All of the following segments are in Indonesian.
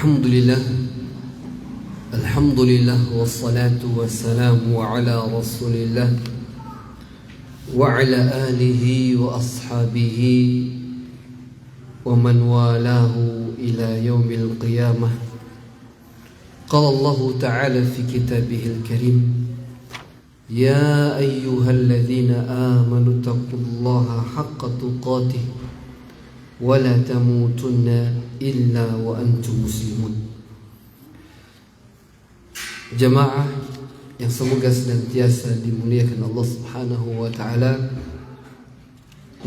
Alhamdulillah wassalatu wassalamu ala rasulillah wa ala alihi wa ashabihi wa man walahu ila yaumil qiyamah. Qala Allah ta'ala fi kitabihil karim, ya ayyuhalladzina amanu taqullaha haqqa tuqatih wa la tamutunna illa wa antum muslimun. Jamaah yang semoga senantiasa dimuliakan Allah Subhanahu wa taala,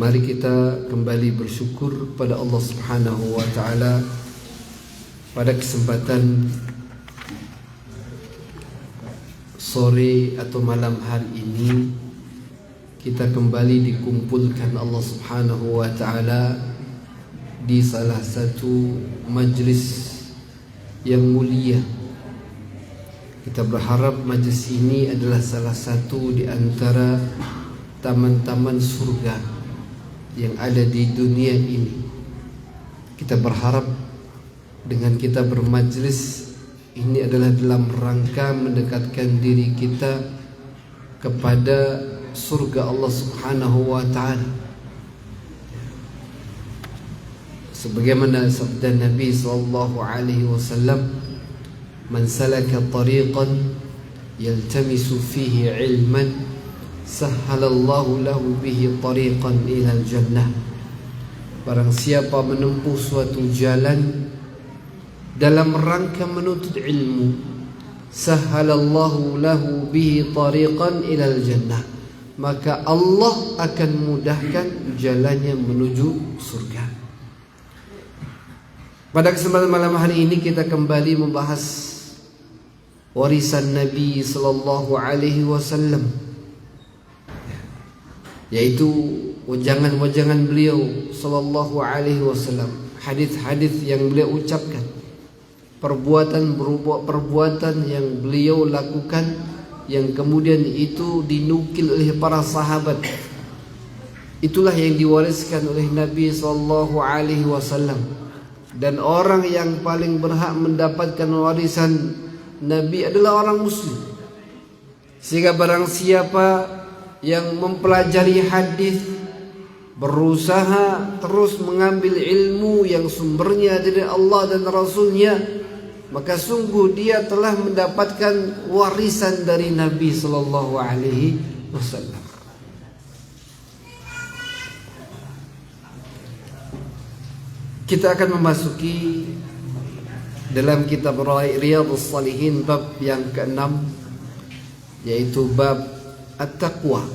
mari kita kembali bersyukur pada Allah Subhanahu wa taala pada kesempatan sore atau malam hari ini. Kita kembali dikumpulkan Allah Subhanahu wa taala di salah satu majlis yang mulia. Kita berharap majlis ini adalah salah satu di antara taman-taman surga yang ada di dunia ini. Kita berharap dengan kita bermajlis ini adalah dalam rangka mendekatkan diri kita kepada surga Allah Subhanahu wa ta'ala. Sebagaimana sabda Nabi sallallahu alaihi wasallam, man salaka tariqan yaltamisu fihi ilman sahhalallahu lahu bihi tariqan ilal jannah. Barang siapa menempuh suatu jalan dalam rangka menuntut ilmu, sahhalallahu lahu bihi tariqan ilal jannah, maka Allah akan mudahkan jalannya menuju surga. Pada kesempatan malam hari ini kita kembali membahas warisan Nabi sallallahu alaihi wasallam, yaitu wajangan-wajangan beliau sallallahu alaihi wasallam, hadis-hadis yang beliau ucapkan, perbuatan yang beliau lakukan yang kemudian itu dinukil oleh para sahabat. Itulah yang diwariskan oleh Nabi sallallahu alaihi wasallam. Dan orang yang paling berhak mendapatkan warisan Nabi adalah orang muslim. Sehingga barang siapa yang mempelajari hadis, berusaha terus mengambil ilmu yang sumbernya dari Allah dan Rasulnya, maka sungguh dia telah mendapatkan warisan dari Nabi sallallahu alaihi wasallam. Kita akan memasuki dalam kitab Riyadhus Shalihin bab yang ke-6, yaitu bab at-taqwa.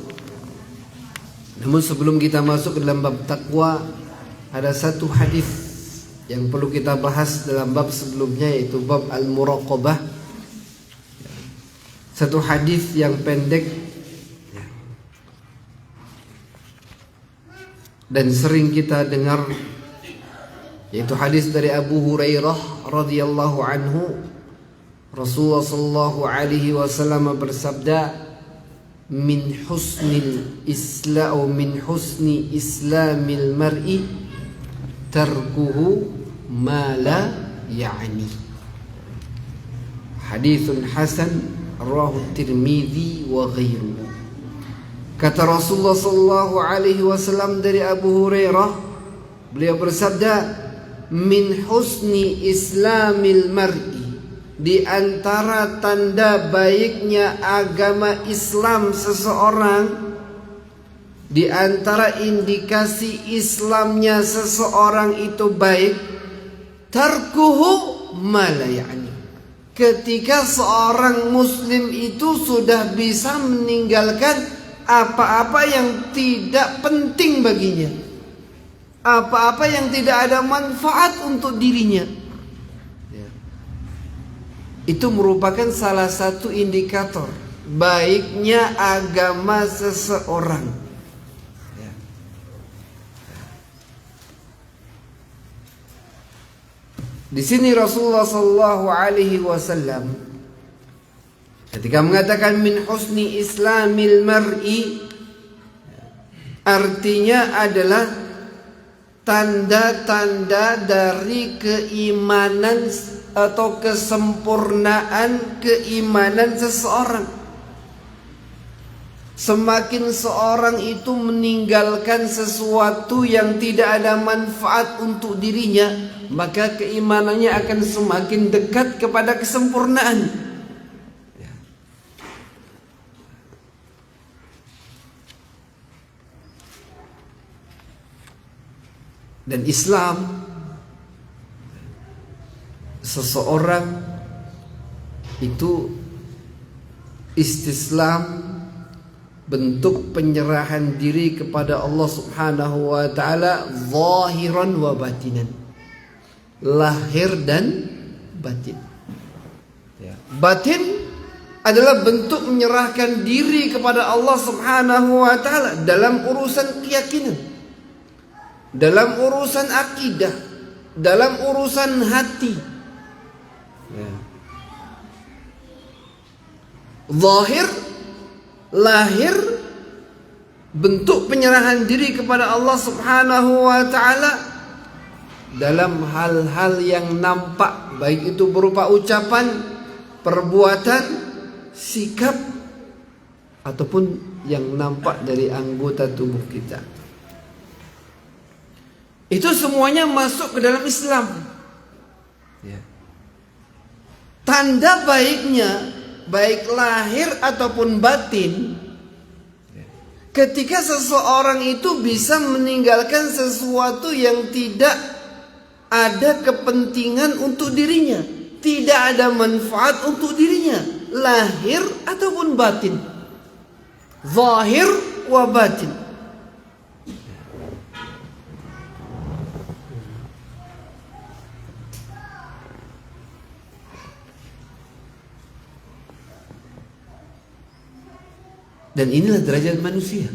Namun sebelum kita masuk ke dalam bab taqwa, ada satu hadis yang perlu kita bahas dalam bab sebelumnya, yaitu bab al-muraqabah. Satu hadis yang pendek dan sering kita dengar, yaitu hadis dari Abu Hurairah radhiyallahu anhu. Rasulullah sallallahu alaihi wasallam bersabda, min husni islamil mar'i tarkuhu ma la ya'ni. Haditsun hasan rawahu Tirmidzi wa ghairuhu. Kata Rasulullah sallallahu alaihi wasallam dari Abu Hurairah, beliau bersabda, min husni islamil mar'i, di antara tanda baiknya agama Islam seseorang, di antara indikasi Islamnya seseorang itu baik, tarkuhu ma la ya'ni, ketika seorang muslim itu sudah bisa meninggalkan apa-apa yang tidak penting baginya, apa-apa yang tidak ada manfaat untuk dirinya. Itu merupakan salah satu indikator baiknya agama seseorang. Di sini Rasulullah sallallahu alaihi wasallam ketika mengatakan min husni islamil mar'i, artinya adalah tanda-tanda dari keimanan atau kesempurnaan keimanan seseorang. Semakin seorang itu meninggalkan sesuatu yang tidak ada manfaat untuk dirinya, maka keimanannya akan semakin dekat kepada kesempurnaan. Dan Islam, seseorang itu istislam, bentuk penyerahan diri kepada Allah Subhanahu wa taala, zahiran wa batinan, lahir dan batin. Batin adalah bentuk menyerahkan diri kepada Allah Subhanahu wa taala dalam urusan keyakinan, dalam urusan akidah, dalam urusan hati. Zahir, lahir, bentuk penyerahan diri kepada Allah Subhanahu wa taala dalam hal-hal yang nampak, baik itu berupa ucapan, perbuatan, sikap, ataupun yang nampak dari anggota tubuh kita. Itu semuanya masuk ke dalam Islam. Tanda baiknya, baik lahir ataupun batin, ketika seseorang itu bisa meninggalkan sesuatu yang tidak ada kepentingan untuk dirinya, tidak ada manfaat untuk dirinya, lahir ataupun batin, zahir wa batin. Dan inilah derajat manusia.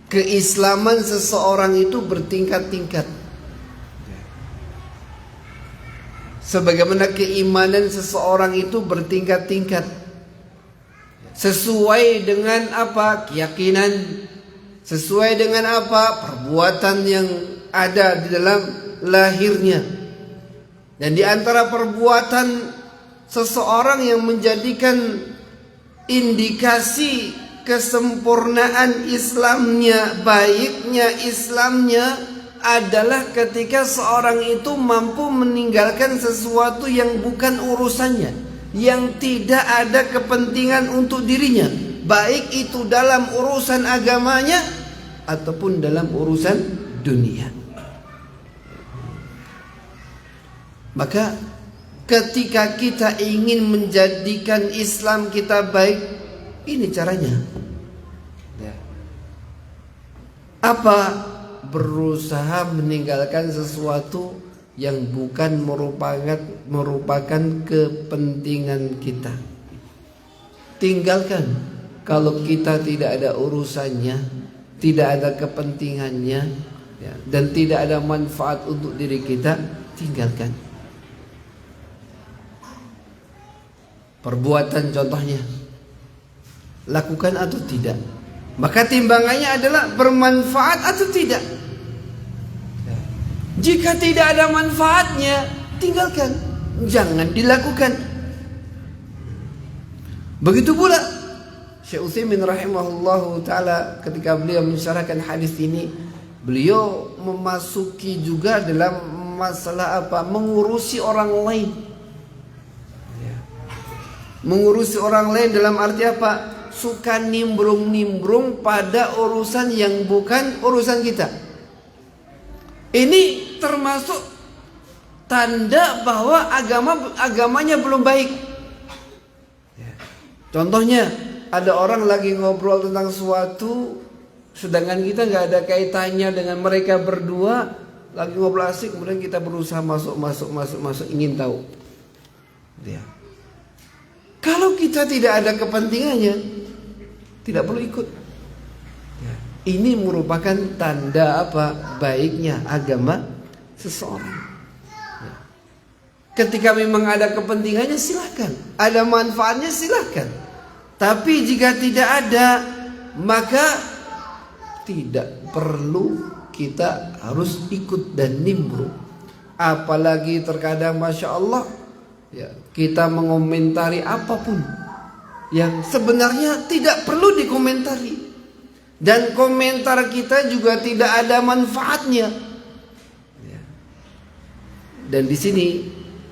Keislaman seseorang itu bertingkat-tingkat. Sebagaimana keimanan seseorang itu bertingkat-tingkat. Sesuai dengan apa? Keyakinan. Sesuai dengan apa? Perbuatan yang ada di dalam lahirnya. Dan di antara perbuatan seseorang yang menjadikan indikasi kesempurnaan Islamnya, baiknya Islamnya adalah ketika seorang itu mampu meninggalkan sesuatu yang bukan urusannya, yang tidak ada kepentingan untuk dirinya, baik itu dalam urusan agamanya ataupun dalam urusan dunia. Maka ketika kita ingin menjadikan Islam kita baik, ini caranya. Apa? Berusaha meninggalkan sesuatu yang bukan merupakan kepentingan kita. Tinggalkan. Kalau kita tidak ada urusannya, tidak ada kepentingannya, dan tidak ada manfaat untuk diri kita, tinggalkan. Perbuatan contohnya, lakukan atau tidak. Maka timbangannya adalah bermanfaat atau tidak. Jika tidak ada manfaatnya, tinggalkan, jangan dilakukan. Begitu pula Syekh Utsaimin rahimahullahu taala ketika beliau mensyarahkan hadis ini, beliau memasuki juga dalam masalah apa? Mengurusi orang lain. Mengurusi orang lain dalam arti apa? Suka nimbrung-nimbrung pada urusan yang bukan urusan kita. Ini termasuk tanda bahwa agamanya belum baik. Contohnya, ada orang lagi ngobrol tentang sesuatu, sedangkan kita nggak ada kaitannya dengan mereka berdua, lagi ngobrol asik, kemudian kita berusaha masuk, ingin tahu. Kalau kita tidak ada kepentingannya, tidak perlu ikut. Ini merupakan tanda apa? Baiknya agama seseorang. Ketika memang ada kepentingannya, silahkan. Ada manfaatnya, silahkan. Tapi jika tidak ada, maka tidak perlu kita harus ikut dan nimbrung. Apalagi terkadang Masya Allah ya, kita mengomentari apapun yang sebenarnya tidak perlu dikomentari, dan komentar kita juga tidak ada manfaatnya ya. Dan di sini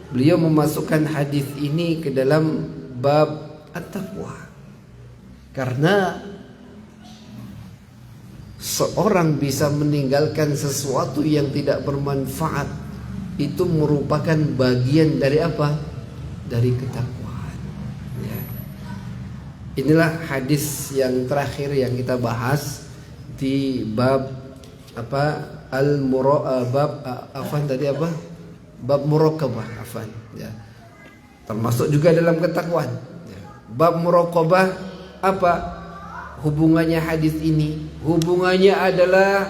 beliau memasukkan hadis ini ke dalam bab at-taqwa, karena seorang bisa meninggalkan sesuatu yang tidak bermanfaat itu merupakan bagian dari apa? Dari ketakwaan ya. Inilah hadis yang terakhir yang kita bahas di bab apa? Bab muraqabah ya. Termasuk juga dalam ketakwaan ya. Bab muraqabah apa hubungannya hadis ini? Hubungannya adalah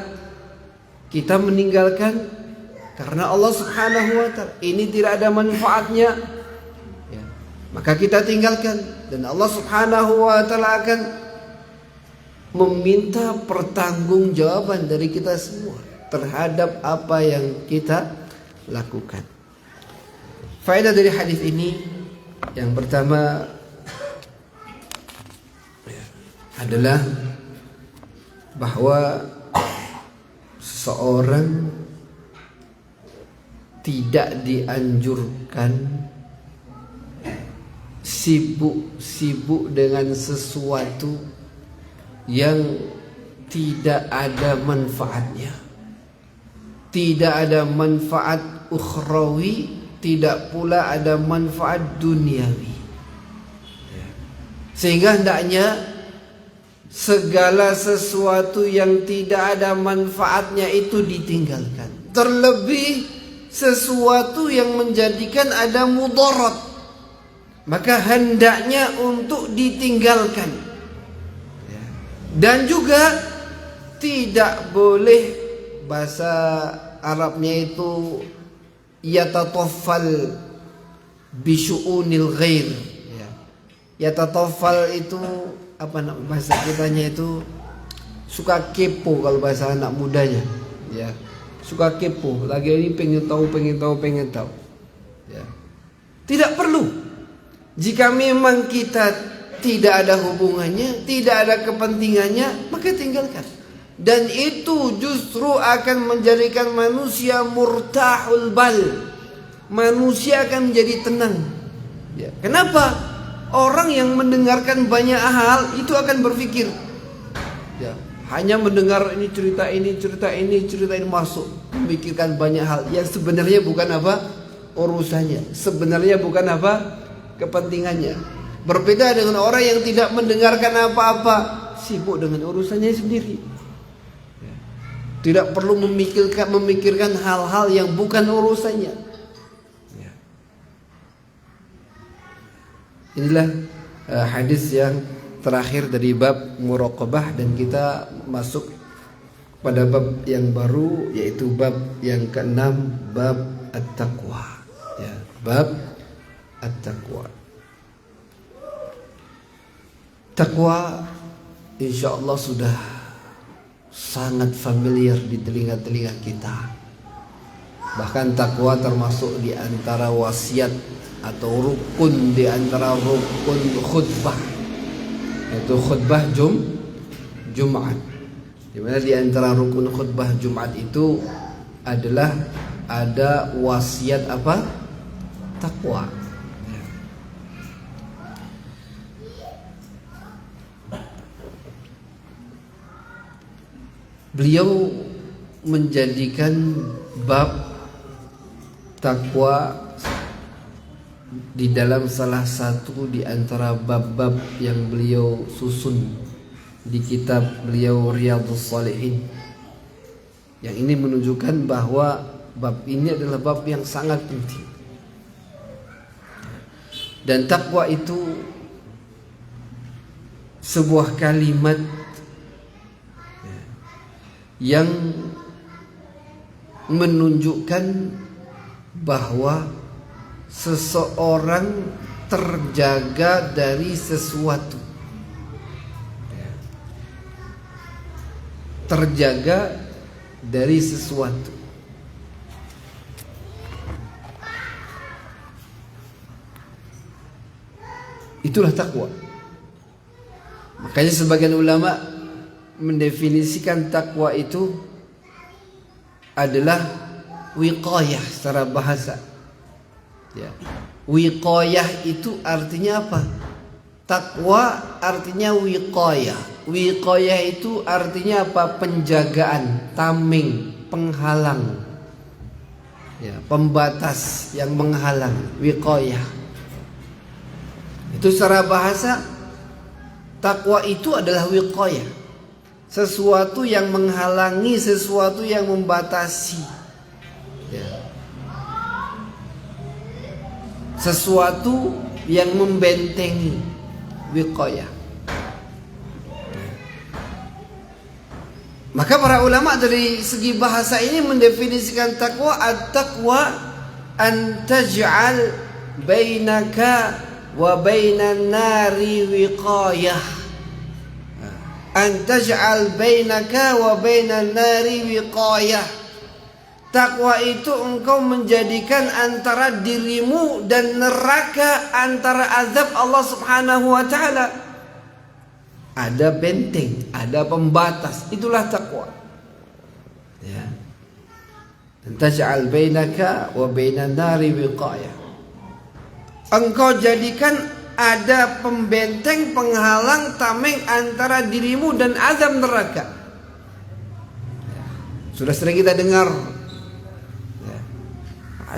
kita meninggalkan karena Allah Subhanahu wa ta'ala ini tidak ada manfaatnya ya, maka kita tinggalkan, dan Allah Subhanahu wa ta'ala akan meminta pertanggungjawaban dari kita semua terhadap apa yang kita lakukan. Faedah dari hadis ini yang pertama adalah bahwa seorang tidak dianjurkan sibuk dengan sesuatu yang tidak ada manfaatnya. Tidak ada manfaat ukhrawi, tidak pula ada manfaat duniawi. Sehingga hendaknya segala sesuatu yang tidak ada manfaatnya itu ditinggalkan. Terlebih sesuatu yang menjadikan ada mudarat, maka hendaknya untuk ditinggalkan. Dan juga tidak boleh, bahasa Arabnya itu yatataffal bisyu'unil ghair ya. Yatataffal itu apa bahasa kitanya itu suka kepo kalau bahasa anak mudanya ya. Suka kepo, lagi ini pengen tahu ya. Tidak perlu. Jika memang kita tidak ada hubungannya, tidak ada kepentingannya, maka tinggalkan. Dan itu justru akan menjadikan manusia murtahul bal. Manusia akan menjadi tenang ya. Kenapa? Orang yang mendengarkan banyak hal itu akan berpikir ya, hanya mendengar ini cerita ini masuk, memikirkan banyak hal yang sebenarnya bukan apa urusannya, sebenarnya bukan apa kepentingannya. Berbeda dengan orang yang tidak mendengarkan apa-apa, sibuk dengan urusannya sendiri, tidak perlu memikirkan hal-hal yang bukan urusannya. Inilah hadis yang terakhir dari bab muraqabah, dan kita masuk pada bab yang baru, yaitu bab yang ke-6, bab at-taqwa ya, bab at-taqwa. Taqwa insyaallah sudah sangat familiar di telinga-telinga kita. Bahkan taqwa termasuk di antara wasiat atau rukun di antara rukun khutbah, yaitu khutbah Jumat. Di mana di antara rukun khutbah Jumat itu adalah ada wasiat apa? Taqwa. Beliau menjadikan bab takwa di dalam salah satu di antara bab-bab yang beliau susun di kitab beliau Riyadhus Shalihin. Yang ini menunjukkan bahwa bab ini adalah bab yang sangat penting. Dan takwa itu sebuah kalimat yang menunjukkan bahwa seseorang terjaga dari sesuatu, terjaga dari sesuatu. Itulah takwa. Makanya sebagian ulama mendefinisikan takwa itu adalah wiqayah secara bahasa. Ya. Wiqayah itu artinya apa? Takwa artinya wiqayah. Wiqayah itu artinya apa? Penjagaan, tameng, penghalang. Ya, pembatas yang menghalang, wiqayah. Itu secara bahasa takwa itu adalah wiqayah. Sesuatu yang menghalangi, sesuatu yang membatasi. Ya. Sesuatu yang membentengi, wiqayah. Maka para ulama dari segi bahasa ini mendefinisikan takwa, at-taqwa an taj'al bainaka wa bainan nari wiqayah. An taj'al bainaka wa bainan nari wiqayah. Takwa itu engkau menjadikan antara dirimu dan neraka, antara azab Allah Subhanahu wa taala ada benteng, ada pembatas. Itulah takwa. Ya. An taj'al bainaka wa bainan nari wiqayah. Engkau jadikan ada pembenteng, penghalang, tameng antara dirimu dan azab neraka. Sudah sering kita dengar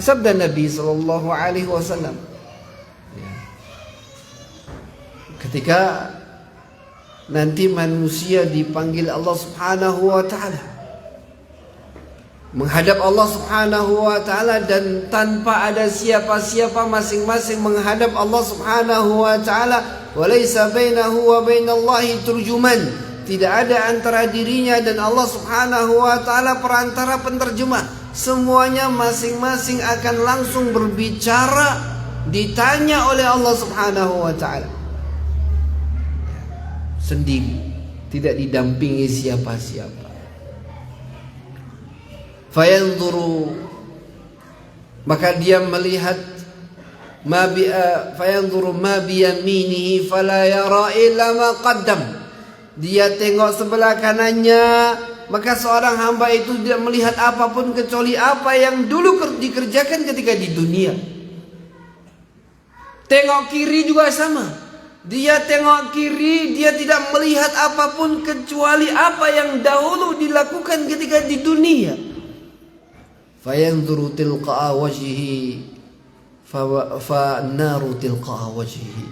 sabda Nabi sallallahu alaihi wasallam. Ketika nanti manusia dipanggil Allah Subhanahu wa taala, menghadap Allah Subhanahu wa taala, dan tanpa ada siapa-siapa, masing-masing menghadap Allah Subhanahu wa taala, walaysa bainahu wa bainallahi turjuman. Tidak ada antara dirinya dan Allah Subhanahu wa taala perantara penterjemah. Semuanya masing-masing akan langsung berbicara, ditanya oleh Allah Subhanahu wa taala. Sendiri, tidak didampingi siapa-siapa. Fayanzuru, maka dia melihat fayanzuru ma biyaminihi fala yara illa ma qaddam. Dia tengok sebelah kanannya, maka seorang hamba itu tidak melihat apapun kecuali apa yang dulu dikerjakan ketika di dunia. Tengok kiri juga sama. Dia tengok kiri, dia tidak melihat apapun kecuali apa yang dahulu dilakukan ketika di dunia. Fayanzuru tilqa'a wajhihi fa naru tilqa'a wajhihi.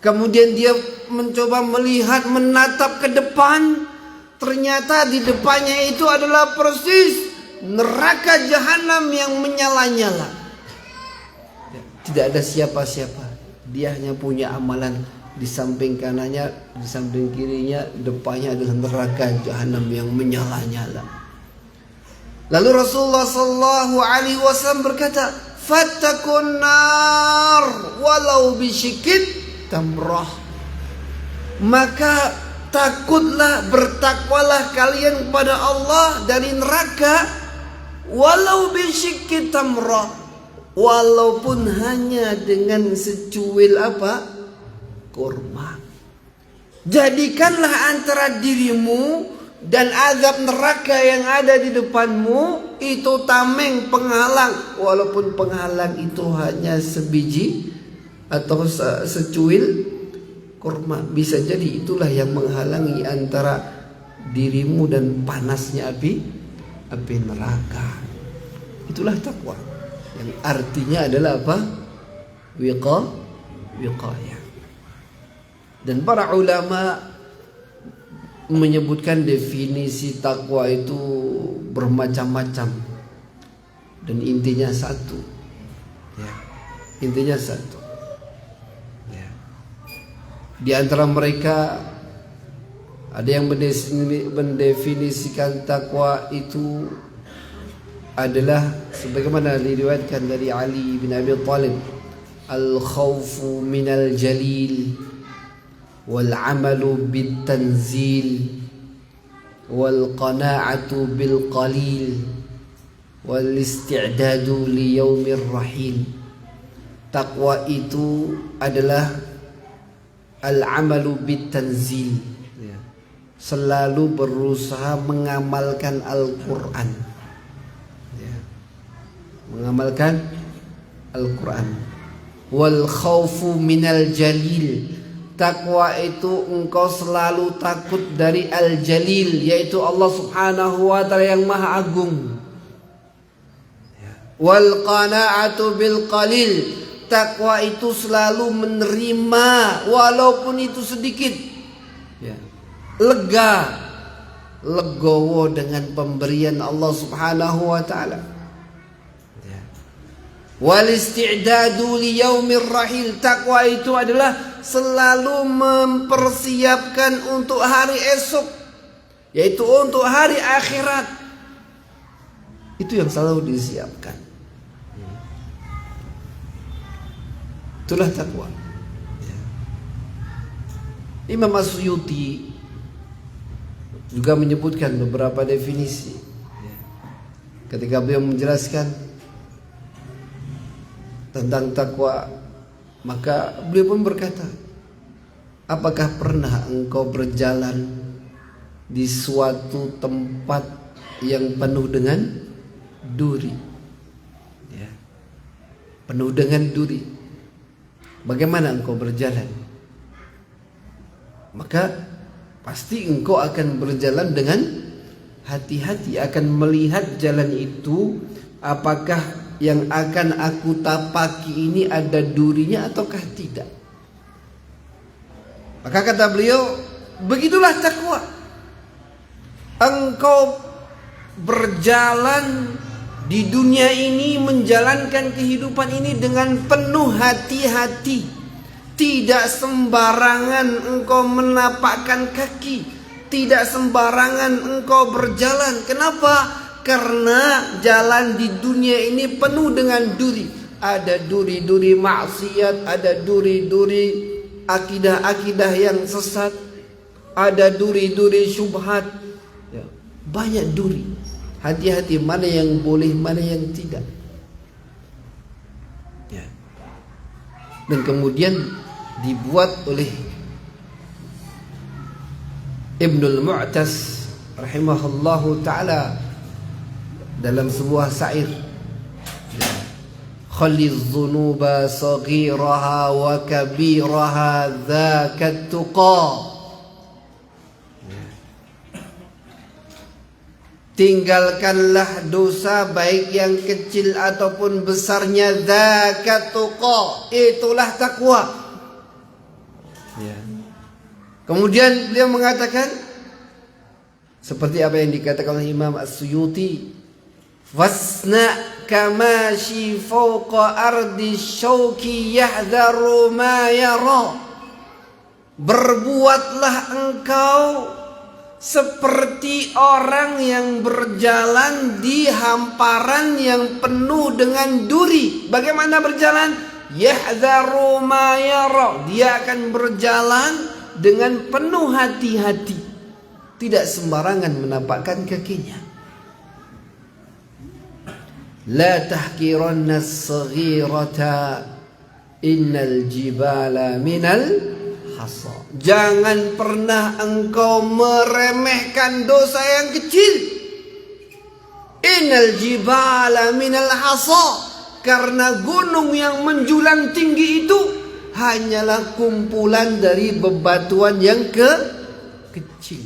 Kemudian dia mencoba melihat, menatap ke depan. Ternyata di depannya itu adalah persis neraka jahanam yang menyala-nyala. Tidak ada siapa-siapa. Dia hanya punya amalan. Di samping kanannya, di samping kirinya, depannya adalah neraka jahanam yang menyala-nyala. Lalu Rasulullah sallallahu alaihi wasallam berkata, "Fattakun nar walau bisyikit tamrah." Maka takutlah, bertakwalah kalian kepada Allah dari neraka, walau bisyikit tamrah, walaupun hanya dengan secuil apa? Kurma. Jadikanlah antara dirimu dan azab neraka yang ada di depanmu itu tameng, penghalang, walaupun penghalang itu hanya sebiji atau secuil kurma. Bisa jadi itulah yang menghalangi antara dirimu dan panasnya api neraka. Itulah takwa, yang artinya adalah apa? Wiqayah. Dan para ulama menyebutkan definisi takwa itu bermacam-macam, dan intinya satu. Ya, intinya satu. Ya. Di antara mereka ada yang mendefinisikan takwa itu adalah sebagaimana diriwayatkan dari Ali bin Abi Thalib, al-khawfu minal jalil wal amalu bit tanzil wal qana'atu bil qalil wal isti'dadu li yaumir rahil. Takwa itu adalah al-amalu bitanzil, ya. Selalu berusaha mengamalkan Al-Quran, ya. Mengamalkan Al-Quran. Wal khawfu minal jalil, takwa itu engkau selalu takut dari al-jalil, yaitu Allah subhanahu wa ta'ala yang maha agung. Wal qana'atu bil qalil, takwa itu selalu menerima walaupun itu sedikit, ya. Legowo dengan pemberian Allah subhanahu wa ta'ala, ya. Wal isti'dadu li yaumir rahil, takwa itu adalah selalu mempersiapkan untuk hari esok, yaitu untuk hari akhirat. Itu yang selalu disiapkan. Itulah takwa. Imam As-Suyuti juga menyebutkan beberapa definisi. Ketika beliau menjelaskan tentang takwa, maka beliau pun berkata, apakah pernah engkau berjalan di suatu tempat yang penuh dengan duri? Ya. Penuh dengan duri. Bagaimana engkau berjalan? Maka pasti engkau akan berjalan dengan hati-hati, akan melihat jalan itu, apakah yang akan aku tapaki ini ada durinya ataukah tidak. Maka kata beliau, begitulah takwa. Engkau berjalan di dunia ini, menjalankan kehidupan ini dengan penuh hati-hati. Tidak sembarangan engkau menapakkan kaki, tidak sembarangan engkau berjalan. Kenapa? Karena jalan di dunia ini penuh dengan duri. Ada duri-duri maksiat, ada duri-duri akidah-akidah yang sesat, ada duri-duri syubhat, ya, banyak duri. Hati-hati mana yang boleh, mana yang tidak, ya. Dan kemudian dibuat oleh Ibnul Mu'tas rahimahullahu ta'ala dalam sebuah syair, ya. Khalidz dzunuba saghiraha wa kabiraha dzaka tuqa. Tinggalkanlah dosa baik yang kecil ataupun besarnya, zakat tuqa, itulah takwa. Ya. Kemudian beliau mengatakan seperti apa yang dikatakan oleh Imam As-Suyuti, wasna kamashi fawqa ardi syauki yahdharu ma yara. Berbuatlah engkau seperti orang yang berjalan di hamparan yang penuh dengan duri. Bagaimana berjalan? Yahdharu ma yara. Dia akan berjalan dengan penuh hati-hati, tidak sembarangan menapakkan kakinya. La tahkiranna as-saghirata innal jibala minal hasa. Jangan pernah engkau meremehkan dosa yang kecil. Innal jibala minal hasa, karena gunung yang menjulang tinggi itu hanyalah kumpulan dari bebatuan yang kecil.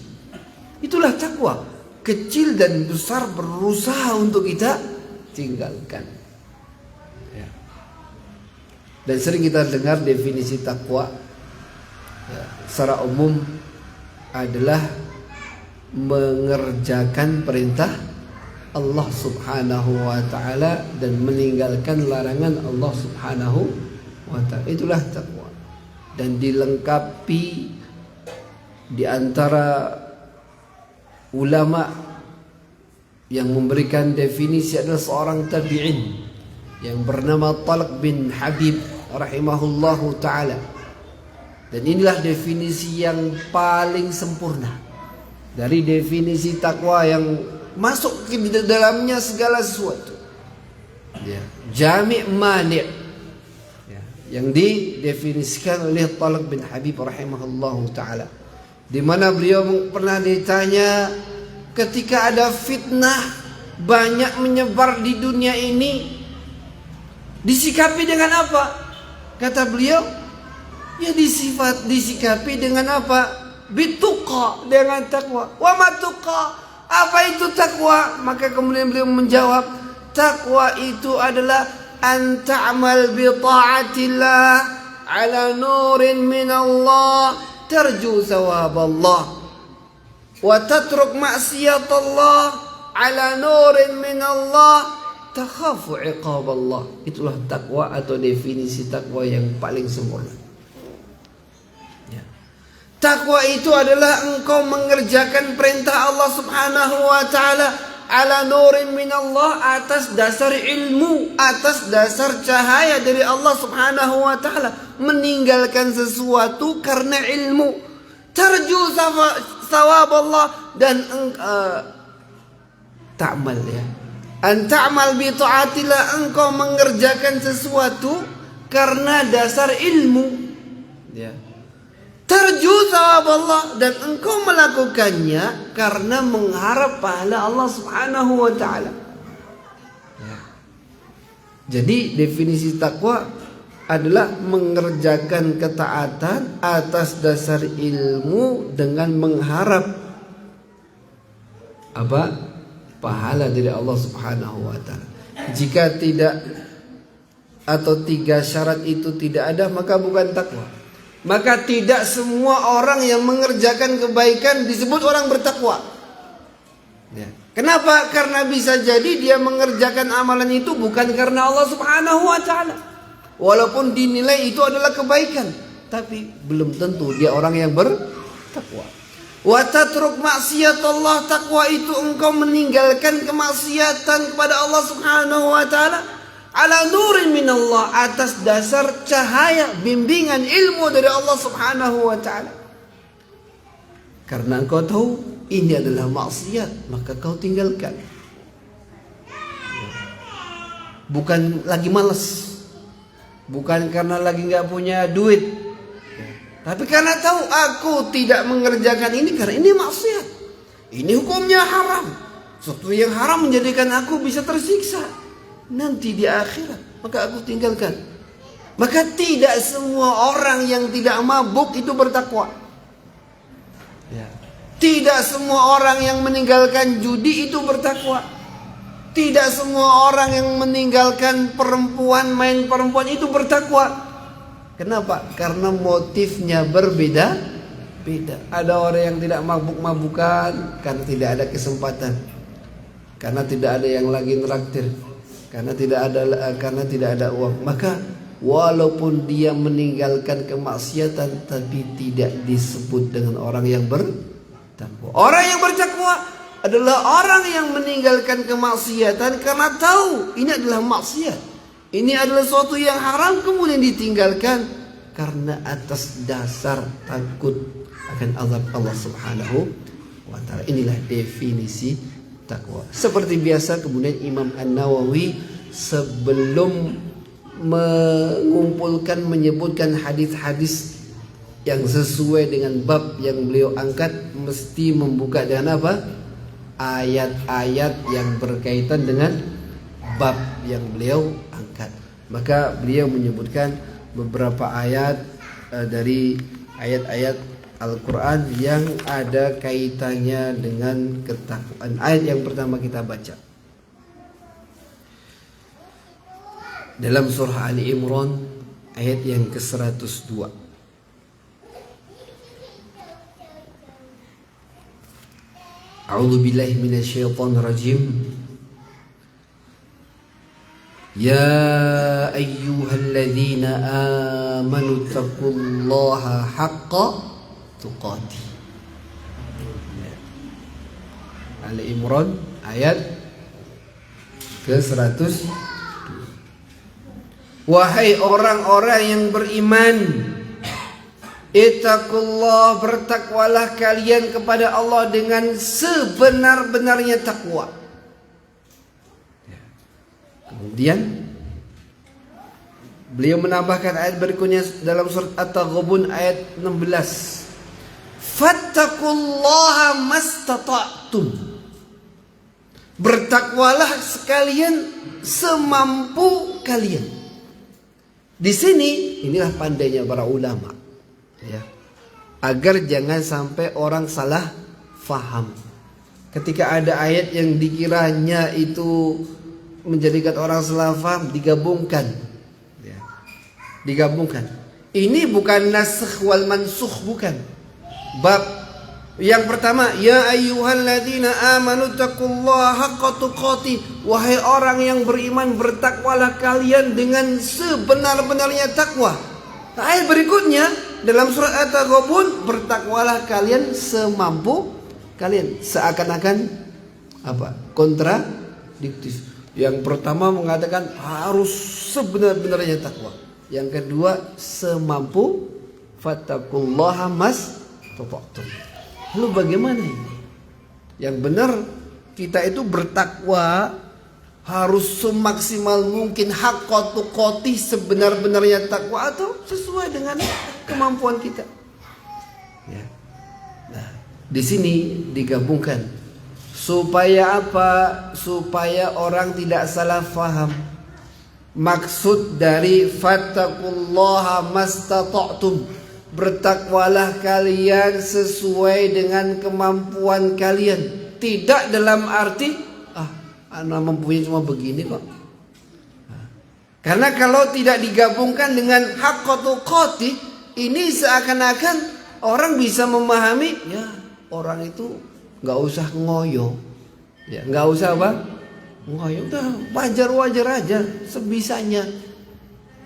Itulah takwa. Kecil dan besar berusaha untuk kita tinggalkan, ya. Dan sering kita dengar definisi takwa, ya, secara umum adalah mengerjakan perintah Allah subhanahu wa ta'ala dan meninggalkan larangan Allah subhanahu wa ta'ala. Itulah takwa. Dan dilengkapi di antara ulama yang memberikan definisi adalah seorang tabi'in yang bernama Talq bin Habib rahimahullahu ta'ala. Dan inilah definisi yang paling sempurna dari definisi takwa yang masuk ke dalamnya segala sesuatu, ya. Jami' mani', ya. yang didefinisikan oleh Talq bin Habib rahimahullahu taala, di mana beliau pernah ditanya ketika ada fitnah banyak menyebar di dunia ini, disikapi dengan apa? Kata beliau, ya disikapi dengan apa? Bituqa, dengan takwa. Wa matuqa, apa itu takwa? Maka kemudian beliau menjawab, takwa itu adalah an ta'mal bi ta'atillah ala nurin min Allah tarju thawab Allah wa tatruk ma'siyat Allah ala nurin min Allah takhafu iqab Allah. Itulah takwa atau definisi takwa yang paling sempurna. Takwa itu adalah engkau mengerjakan perintah Allah Subhanahu wa taala ala nurin min Allah, atas dasar ilmu, atas dasar cahaya dari Allah Subhanahu wa taala, meninggalkan sesuatu karena ilmu, tarju thawab Allah, dan ta'mal, ya, an ta'mal bi ta'atillah, engkau mengerjakan sesuatu karena dasar ilmu, ya, tarju thawab Allah, dan engkau melakukannya karena mengharap pahala Allah Subhanahu wa taala. Ya. Jadi definisi takwa adalah mengerjakan ketaatan atas dasar ilmu dengan mengharap apa? Pahala dari Allah Subhanahu wa taala. Jika tidak atau tiga syarat itu tidak ada, maka bukan takwa. Maka tidak semua orang yang mengerjakan kebaikan disebut orang bertakwa. Ya. Kenapa? Karena bisa jadi dia mengerjakan amalan itu bukan karena Allah Subhanahu wa taala. Walaupun dinilai itu adalah kebaikan, tapi belum tentu dia orang yang bertakwa. Wa tatruk maksiat Allah, takwa itu engkau meninggalkan kemaksiatan kepada Allah Subhanahu wa taala ala nurin min Allah, atas dasar cahaya bimbingan ilmu dari Allah Subhanahu wa taala. Karena engkau tahu ini adalah maksiat, maka kau tinggalkan. Bukan lagi malas, bukan karena lagi nggak punya duit, tapi karena tahu aku tidak mengerjakan ini karena ini maksiat, ini hukumnya haram. Sesuatu yang haram menjadikan aku bisa tersiksa nanti di akhirat, maka aku tinggalkan. Maka tidak semua orang yang tidak mabuk itu bertakwa, ya. Tidak semua orang yang meninggalkan judi itu bertakwa. Tidak semua orang yang meninggalkan perempuan, main perempuan itu bertakwa. Kenapa? Karena motifnya berbeda-beda. Ada orang yang tidak mabuk-mabukan karena tidak ada kesempatan, karena tidak ada yang lagi neraktir, karena tidak ada uang. Maka walaupun dia meninggalkan kemaksiatan, tapi tidak disebut dengan orang yang bertakwa. Orang yang bertakwa adalah orang yang meninggalkan kemaksiatan karena tahu ini adalah maksiat, ini adalah sesuatu yang haram, kemudian ditinggalkan karena atas dasar takut akan azab Allah Subhanahu wa taala. Inilah definisi takwa. Seperti biasa, kemudian Imam An-Nawawi sebelum menyebutkan hadis-hadis yang sesuai dengan bab yang beliau angkat, mesti membuka dengan apa? Ayat-ayat yang berkaitan dengan bab yang beliau angkat. Maka beliau menyebutkan beberapa ayat dari ayat-ayat Al-Quran yang ada kaitannya dengan ketakwaan. Ayat yang pertama kita baca dalam surah Ali Imran, ayat yang ke-102. A'udzu billahi minasyaitonir rajim. Ya ayyuhalladzina amanu taqullaha haqqa tuqatih. Ali Imran ayat ke-100. Wahai orang-orang yang beriman, ittaqullah, bertakwalah kalian kepada Allah dengan sebenar-benarnya takwa. Kemudian Beliau menambahkan ayat berikutnya dalam surat At-Taghabun ayat 16. Fattaqullaha mastata'tum. Bertakwalah sekalian semampu kalian. Di sini inilah pandainya para ulama, ya, agar jangan sampai orang salah faham. Ketika ada ayat yang dikiranya itu menjadikan orang salah faham, digabungkan, ya, digabungkan. Ini bukan nasakh wal mansukh, bukan. Bab yang pertama, ya ayyuhalladzina amanu taqullaha haqqa tuqatih. Wahai orang yang beriman, bertakwalah kalian dengan sebenar-benarnya takwa. Nah, ayat berikutnya dalam surat At-Taghabun, bertakwalah kalian semampu kalian. Seakan-akan apa? Kontradiktif. Yang pertama mengatakan harus sebenar-benarnya takwa. Yang kedua semampu. Fattaqullaha mastata'tum. Lalu bagaimana ini? Yang benar kita itu bertakwa harus semaksimal mungkin haqqa tuqatih, sebenar-benarnya takwa, atau sesuai dengan kemampuan kita. Ya. Nah, di sini digabungkan supaya apa? Supaya orang tidak salah faham. Maksud dari fattaqullaha mastata'tum, bertakwalah kalian sesuai dengan kemampuan kalian. Tidak dalam arti anak mempunyai cuma begini kok. Karena kalau tidak digabungkan dengan haqqa tuqatih, ini seakan-akan orang bisa memahami, ya orang itu nggak usah ngoyo, ya nggak usah apa ngoyo, udah wajar-wajar aja sebisanya.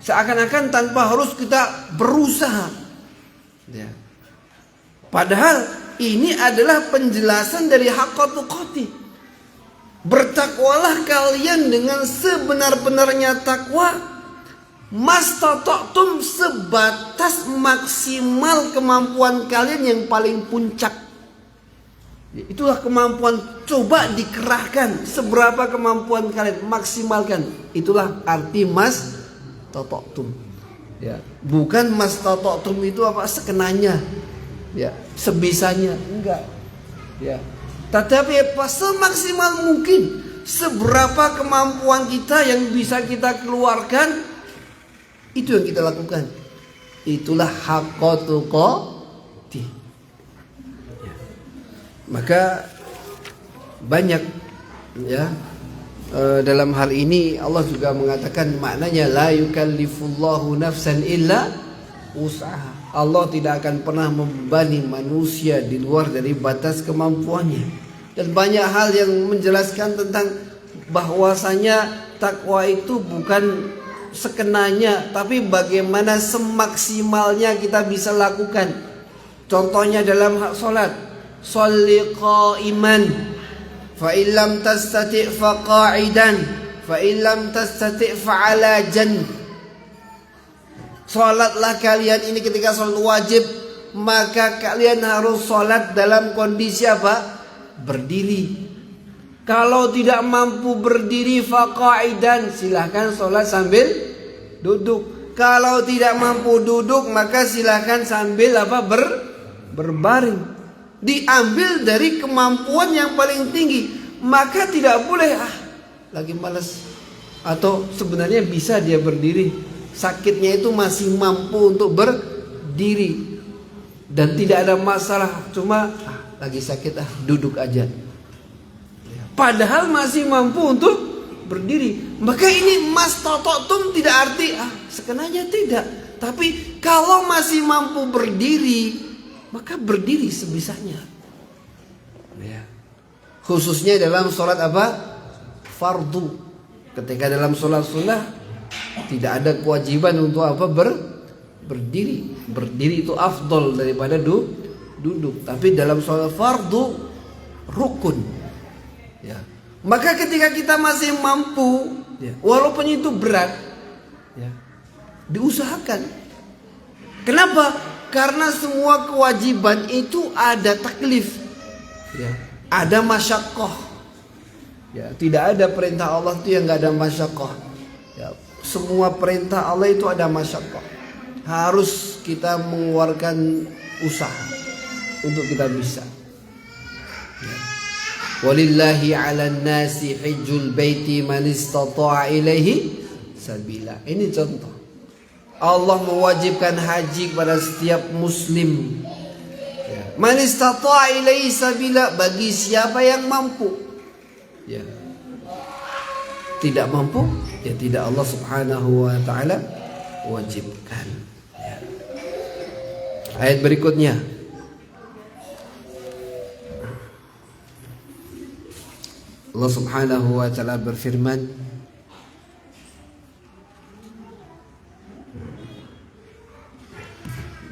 Seakan-akan tanpa harus kita berusaha. Ya. Padahal ini adalah penjelasan dari haqqa tuqatih. Bertakwalah kalian dengan sebenar-benarnya takwa, mastata'tum, sebatas maksimal kemampuan kalian yang paling puncak. Itulah kemampuan, coba dikerahkan seberapa kemampuan kalian, maksimalkan. Itulah arti mastata'tum. Ya, bukan mastata'tum itu apa sekenanya, ya, sebisanya, enggak. Ya. Tetapi apa semaksimal mungkin, seberapa kemampuan kita yang bisa kita keluarkan, itu yang kita lakukan. Itulah haqqa tuqatih. Ya. Maka banyak, ya, dalam hal ini Allah juga mengatakan maknanya la yukallifullahu nafsan illa wus'aha. Allah tidak akan pernah membebani manusia di luar dari batas kemampuannya. Dan banyak hal yang menjelaskan tentang bahwasanya takwa itu bukan sekenanya, tapi bagaimana semaksimalnya kita bisa lakukan. Contohnya dalam hak salat, sholli qa'iman, fa illam tastati' fa qa'idan, fa illam tastati' fa 'ala janb. Salatlah kalian ini ketika salat wajib, maka kalian harus salat dalam kondisi apa? Berdiri. Kalau tidak mampu berdiri, fa qa'idan, silahkan salat sambil duduk. Kalau tidak mampu duduk, maka silahkan sambil apa? Berbaring. Diambil dari kemampuan yang paling tinggi. Maka tidak boleh lagi malas, atau sebenarnya bisa dia berdiri, sakitnya itu masih mampu untuk berdiri dan tidak ada masalah, cuma lagi sakit duduk aja, padahal masih mampu untuk berdiri. Maka ini mastata'tum tidak arti sekenanya, tidak. Tapi kalau masih mampu berdiri, maka berdiri sebisanya, ya. Khususnya dalam sholat apa? Fardu. Ketika dalam sholat sunnah tidak ada kewajiban untuk apa? Berdiri. Berdiri itu afdol daripada duduk. Tapi dalam sholat fardu rukun, ya. Maka ketika kita masih mampu, ya, walaupun itu berat, ya, diusahakan. Kenapa? Karena semua kewajiban itu ada taklif, ya, ada masyaqqah. Ya, tidak ada perintah Allah itu yang nggak ada masyaqqah. Ya, semua perintah Allah itu ada masyaqqah. Harus kita mengeluarkan usaha untuk kita bisa. Walillahi 'alan nasi hajjul baiti man istata'a ilaihi sabila. Ini contoh. Allah mewajibkan haji kepada setiap muslim. Man istata'a ilaihi sabila, bagi siapa yang mampu. Ya. Tidak mampu, ya tidak Allah Subhanahu wa taala wajibkan. Ya. Ayat berikutnya. Allah Subhanahu wa taala berfirman,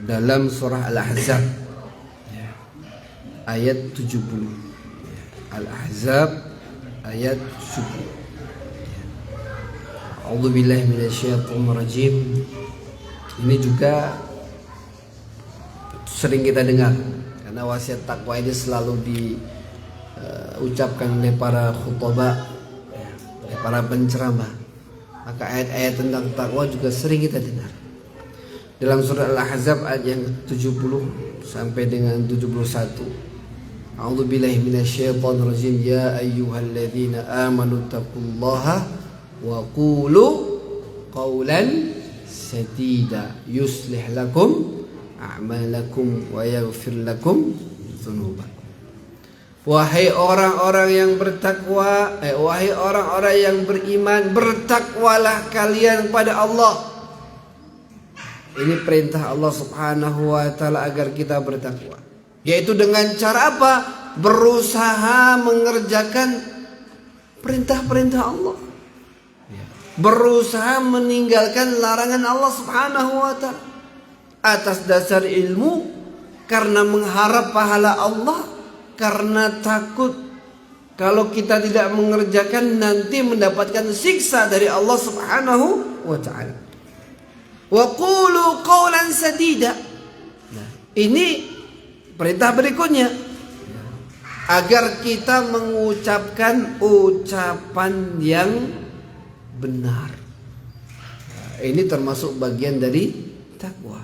dalam surah Al-Ahzab ayat 70. Al-Ahzab ayat 70. A'udzubillahi minasyaitonirrajim. Ini juga sering kita dengar, karena wasiat takwa ini selalu diucapkan oleh para khutbah, oleh para penceramah. Maka ayat-ayat tentang takwa juga sering kita dengar. Dalam surah Al-Ahzab ayat yang 70 sampai dengan 71. A'udzubillahi minasyaitonirrajim. Ya ayyuhalladzina amanu taqullaha wa qulu qawlan sadida yuslih lakum a'malakum wa yaghfir lakum dzunubakum. Wahai orang-orang yang bertakwa, wahai orang-orang yang beriman, bertakwalah kalian pada Allah. Ini perintah Allah Subhanahu wa taala agar kita bertakwa. Yaitu dengan cara apa? Berusaha mengerjakan perintah-perintah Allah. Berusaha meninggalkan larangan Allah Subhanahu wa taala. Atas dasar ilmu, karena mengharap pahala Allah, karena takut kalau kita tidak mengerjakan nanti mendapatkan siksa dari Allah Subhanahu wa taala. Wa qulu qawlan sadida. Nah, ini perintah berikutnya. Agar kita mengucapkan ucapan yang benar. Nah, ini termasuk bagian dari takwa.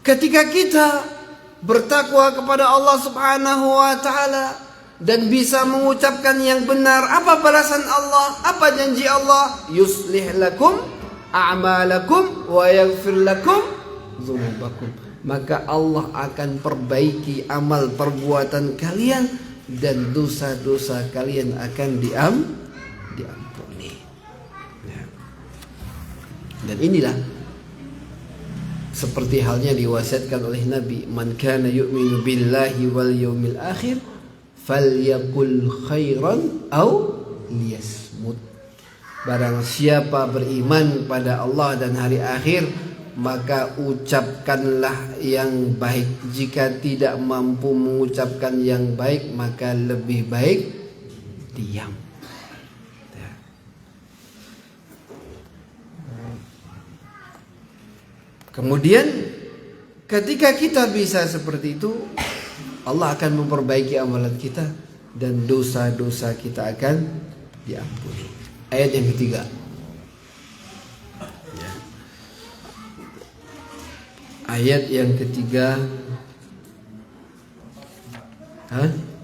Ketika kita bertakwa kepada Allah Subhanahu wa taala dan bisa mengucapkan yang benar, apa balasan Allah? Apa janji Allah? Yuslih lakum a'malakum wa yaghfir lakum dzunubakum. Maka Allah akan perbaiki amal perbuatan kalian dan dosa-dosa kalian akan diampuni. Dan inilah seperti halnya diwasiatkan oleh Nabi, man kana yu'minu billahi wal yawmil akhir falyaqul khairan aw liyasmut. Barang siapa beriman pada Allah dan hari akhir, maka ucapkanlah yang baik. Jika tidak mampu mengucapkan yang baik, maka lebih baik diam. Kemudian ketika kita bisa seperti itu, Allah akan memperbaiki amalan kita dan dosa-dosa kita akan diampuni. Ayat yang ketiga. Ayat yang ketiga.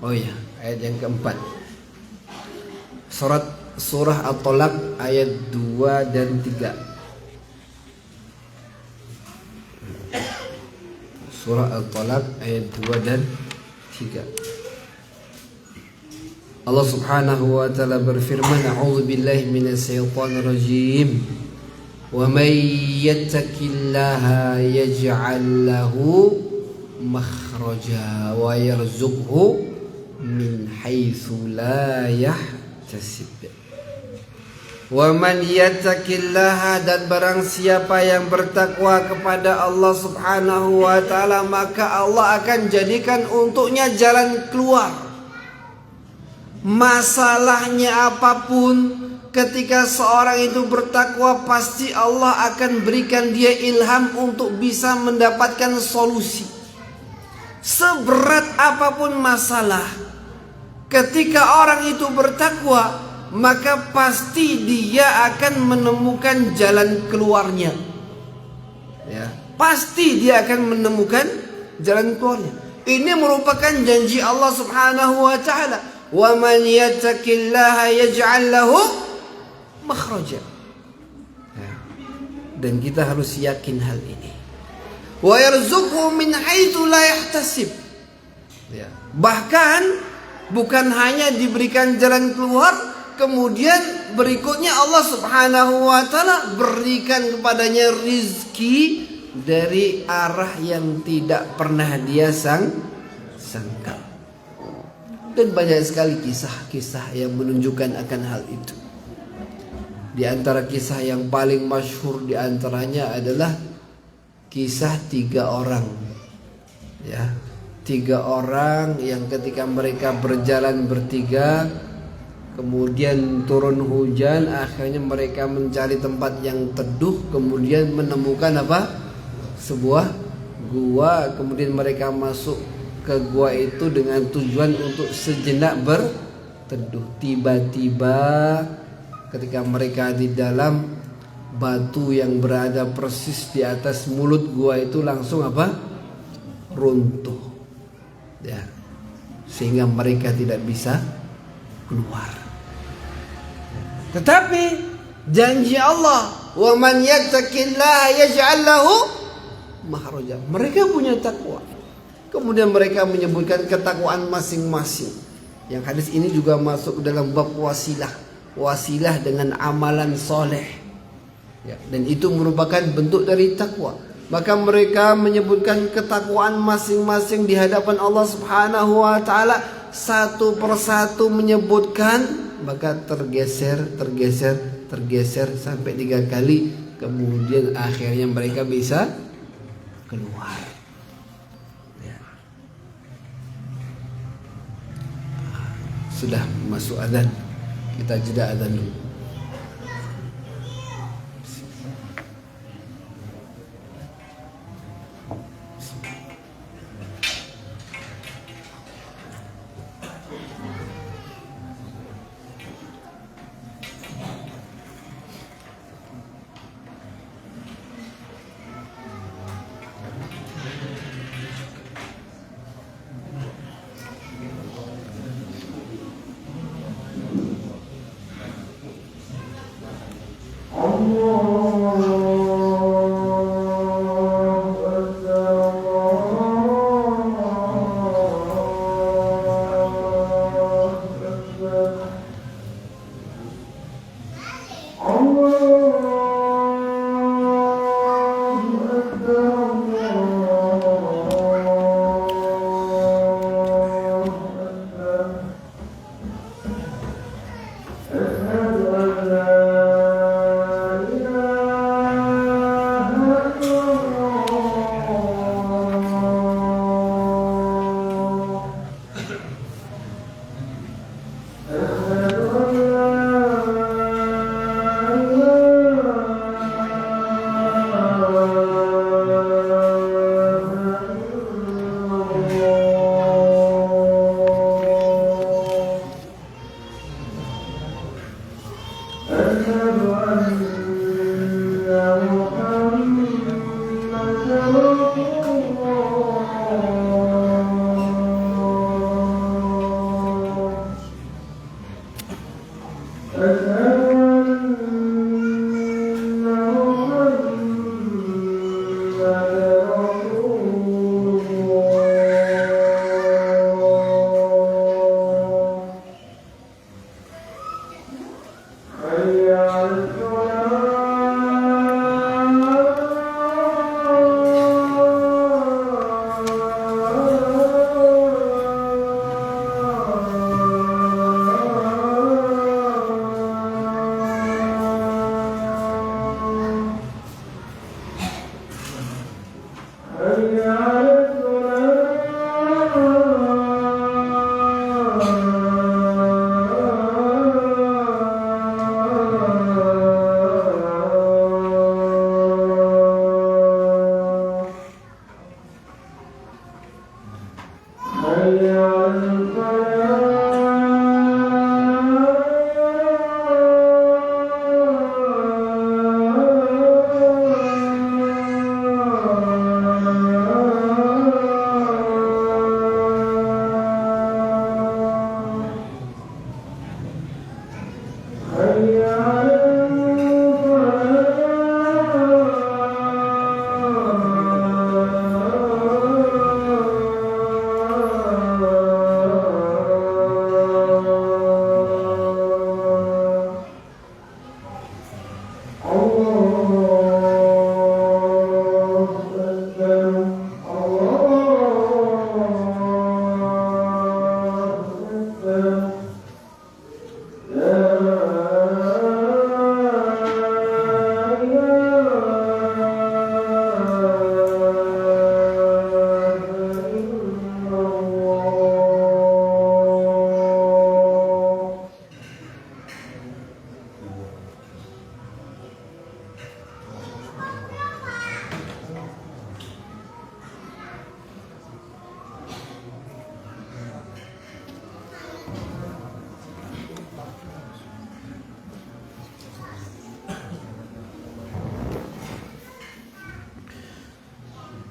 Oh ya, ayat yang keempat. Surah At-Talaq ayat 2 dan 3. Surah At-Talaq ayat 2 dan 3. Allah Subhanahu wa taala berfirman, a'udzu billahi minasy syaithanir rajim. Wa may yattaqillaha yaj'al lahu makhraja wa yarzuqhu min haitsu la yahtasib. Wa man yattaqillaha, dan barang siapa yang bertakwa kepada Allah Subhanahu wa taala, maka Allah akan jadikan untuknya jalan keluar. Masalahnya apapun, ketika seorang itu bertakwa, pasti Allah akan berikan dia ilham untuk bisa mendapatkan solusi. Seberat apapun masalah, ketika orang itu bertakwa, maka pasti dia akan menemukan jalan keluarnya. Ya, pasti dia akan menemukan jalan keluarnya. Ini merupakan janji Allah Subhanahu wa taala. Wa man yattaqillaha yaj'al lahu makhraja. Ya. Dan kita harus yakin hal ini. Wa yarzuqhu min haitsu la yahtasib. Ya. Bahkan bukan hanya diberikan jalan keluar, kemudian berikutnya Allah Subhanahu wa taala berikan kepadanya rizki dari arah yang tidak pernah dia sangka. Dan banyak sekali kisah-kisah yang menunjukkan akan hal itu. Di antara kisah yang paling masyhur di antaranya adalah kisah 3 orang. Ya, 3 orang yang ketika mereka berjalan bertiga, kemudian turun hujan, akhirnya mereka mencari tempat yang teduh, kemudian menemukan apa? Sebuah gua. Kemudian mereka masuk ke gua itu dengan tujuan untuk sejenak berteduh. Tiba-tiba ketika mereka di dalam, batu yang berada persis di atas mulut gua itu langsung apa? Runtuh. Ya. Sehingga mereka tidak bisa keluar. Tetapi janji Allah, wa man yattaqillaha yaj'al lahu makhraja. Mereka punya takwa. Kemudian mereka menyebutkan ketakwaan masing-masing. Yang hadis ini juga masuk dalam bab wasilah. Wasilah dengan amalan soleh. Ya, dan itu merupakan bentuk dari takwa. Maka mereka menyebutkan ketakwaan masing-masing di hadapan Allah Subhanahu wa taala, satu persatu menyebutkan, maka tergeser sampai 3 kali, kemudian akhirnya mereka bisa keluar. Ya. Sudah masuk azan, kita jeda azan dulu.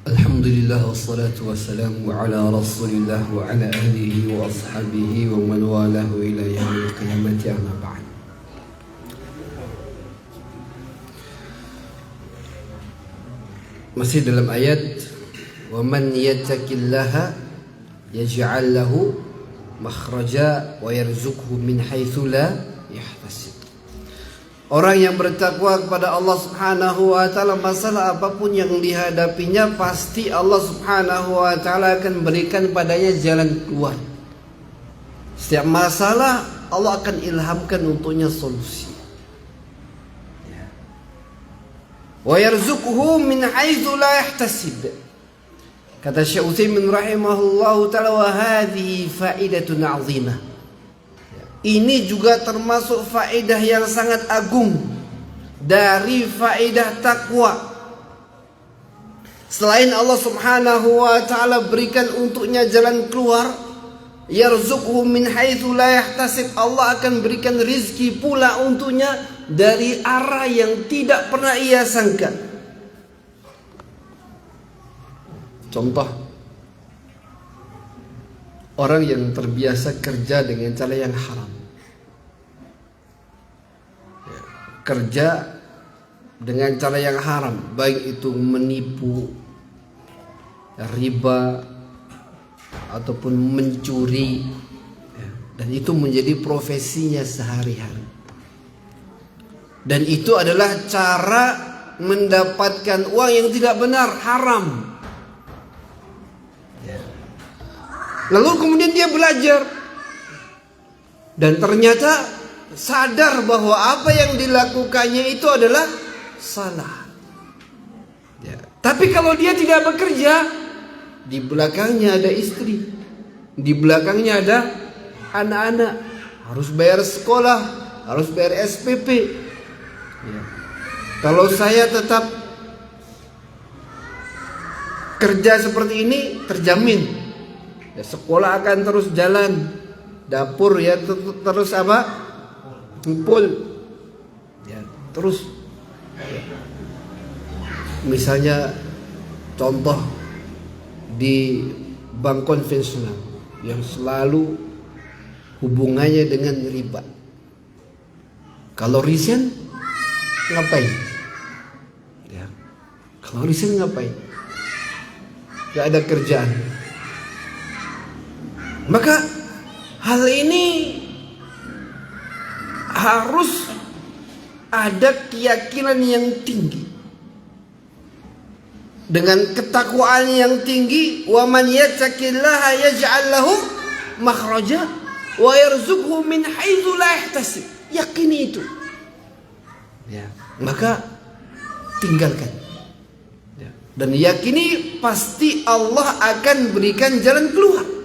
Alhamdulillah wassalatu wassalamu ala rasulillah wa ala alihi wa ashabihi wa man walahu ila yaumil qiyamati amma ba'd. Masih dalam ayat wa man yattaqillaha yaj'al lahu makhraja wa yarzuqhu min haitsu la yahtasib. Orang yang bertakwa kepada Allah Subhanahu wa taala, masalah apapun yang dihadapinya pasti Allah Subhanahu wa taala akan berikan padanya jalan keluar. Setiap masalah Allah akan ilhamkan untuknya solusi. Wa yarzuqhu min haitsu la yahtasib. Kata Syekh Utsaimin rahimahullahu taala, wa hadhihi faidatun 'azimah. Ini juga termasuk faedah yang sangat agung dari faedah takwa. Selain Allah Subhanahu wa taala berikan untuknya jalan keluar, yarzuqhu min haitsu la yahtasib, Allah akan berikan rizki pula untuknya dari arah yang tidak pernah ia sangka. Contoh, orang yang terbiasa kerja dengan cara yang haram, kerja dengan cara yang haram, baik itu menipu, riba, ataupun mencuri, dan itu menjadi profesinya sehari-hari. Dan itu adalah cara mendapatkan uang yang tidak benar, haram. Lalu kemudian dia belajar dan ternyata sadar bahwa apa yang dilakukannya itu adalah salah. Tapi kalau dia tidak bekerja, di belakangnya ada istri, di belakangnya ada anak-anak, harus bayar sekolah, harus bayar SPP. Kalau saya tetap kerja seperti ini, terjamin sekolah akan terus jalan, dapur ya terus apa? Ngumpul. Terus misalnya contoh di bank konvensional yang selalu hubungannya dengan riba. Kalau resign ngapain? Kalau resign ngapain? Gak ada kerjaan. Maka hal ini harus ada keyakinan yang tinggi, dengan ketakwaan yang tinggi. Wa man yattaqillaha yaj'al lahu makhraja wa yarzuqhu min haitsu la yahtasib. Yakini itu. Maka tinggalkan. Dan yakini pasti Allah akan berikan jalan keluar.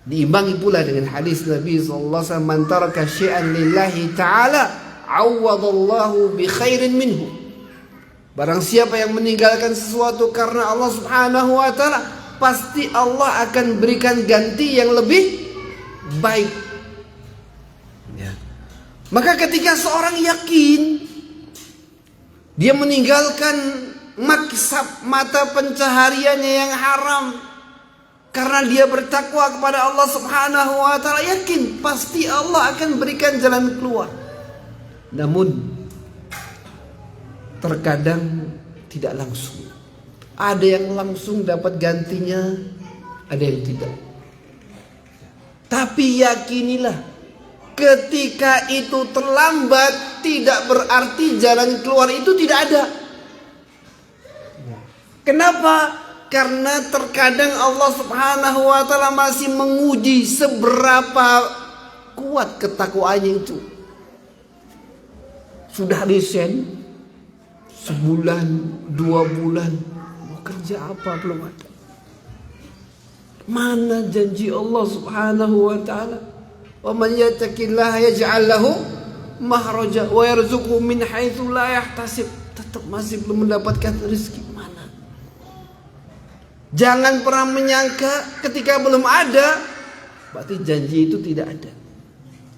Diimbangi pula dengan hadis Nabi sallallahu alaihi wasallam, man taraka syai'an lillahi ta'ala awwadallahu bi khairin minhu. Barang siapa yang meninggalkan sesuatu karena Allah Subhanahu wa taala, pasti Allah akan berikan ganti yang lebih baik. Maka ketika seorang yakin, dia meninggalkan maksab mata pencahariannya yang haram karena dia bertakwa kepada Allah Subhanahu wa taala, yakin pasti Allah akan berikan jalan keluar. Namun terkadang tidak langsung. Ada yang langsung dapat gantinya, ada yang tidak. Tapi yakinilah, ketika itu terlambat tidak berarti jalan keluar itu tidak ada. Kenapa? Karena terkadang Allah Subhanahu wa taala masih menguji seberapa kuat ketakwaannya itu. Sudah resign sebulan, 2 bulan, mau kerja apa belum ada. Mana janji Allah Subhanahu wa taala? Wa man yattaqillaha yaj'al lahu mahraja wa yarzuqhu min haitsu la yahtasib. Tetap masih belum mendapatkan rezeki. Mana? Jangan pernah menyangka ketika belum ada berarti janji itu tidak ada.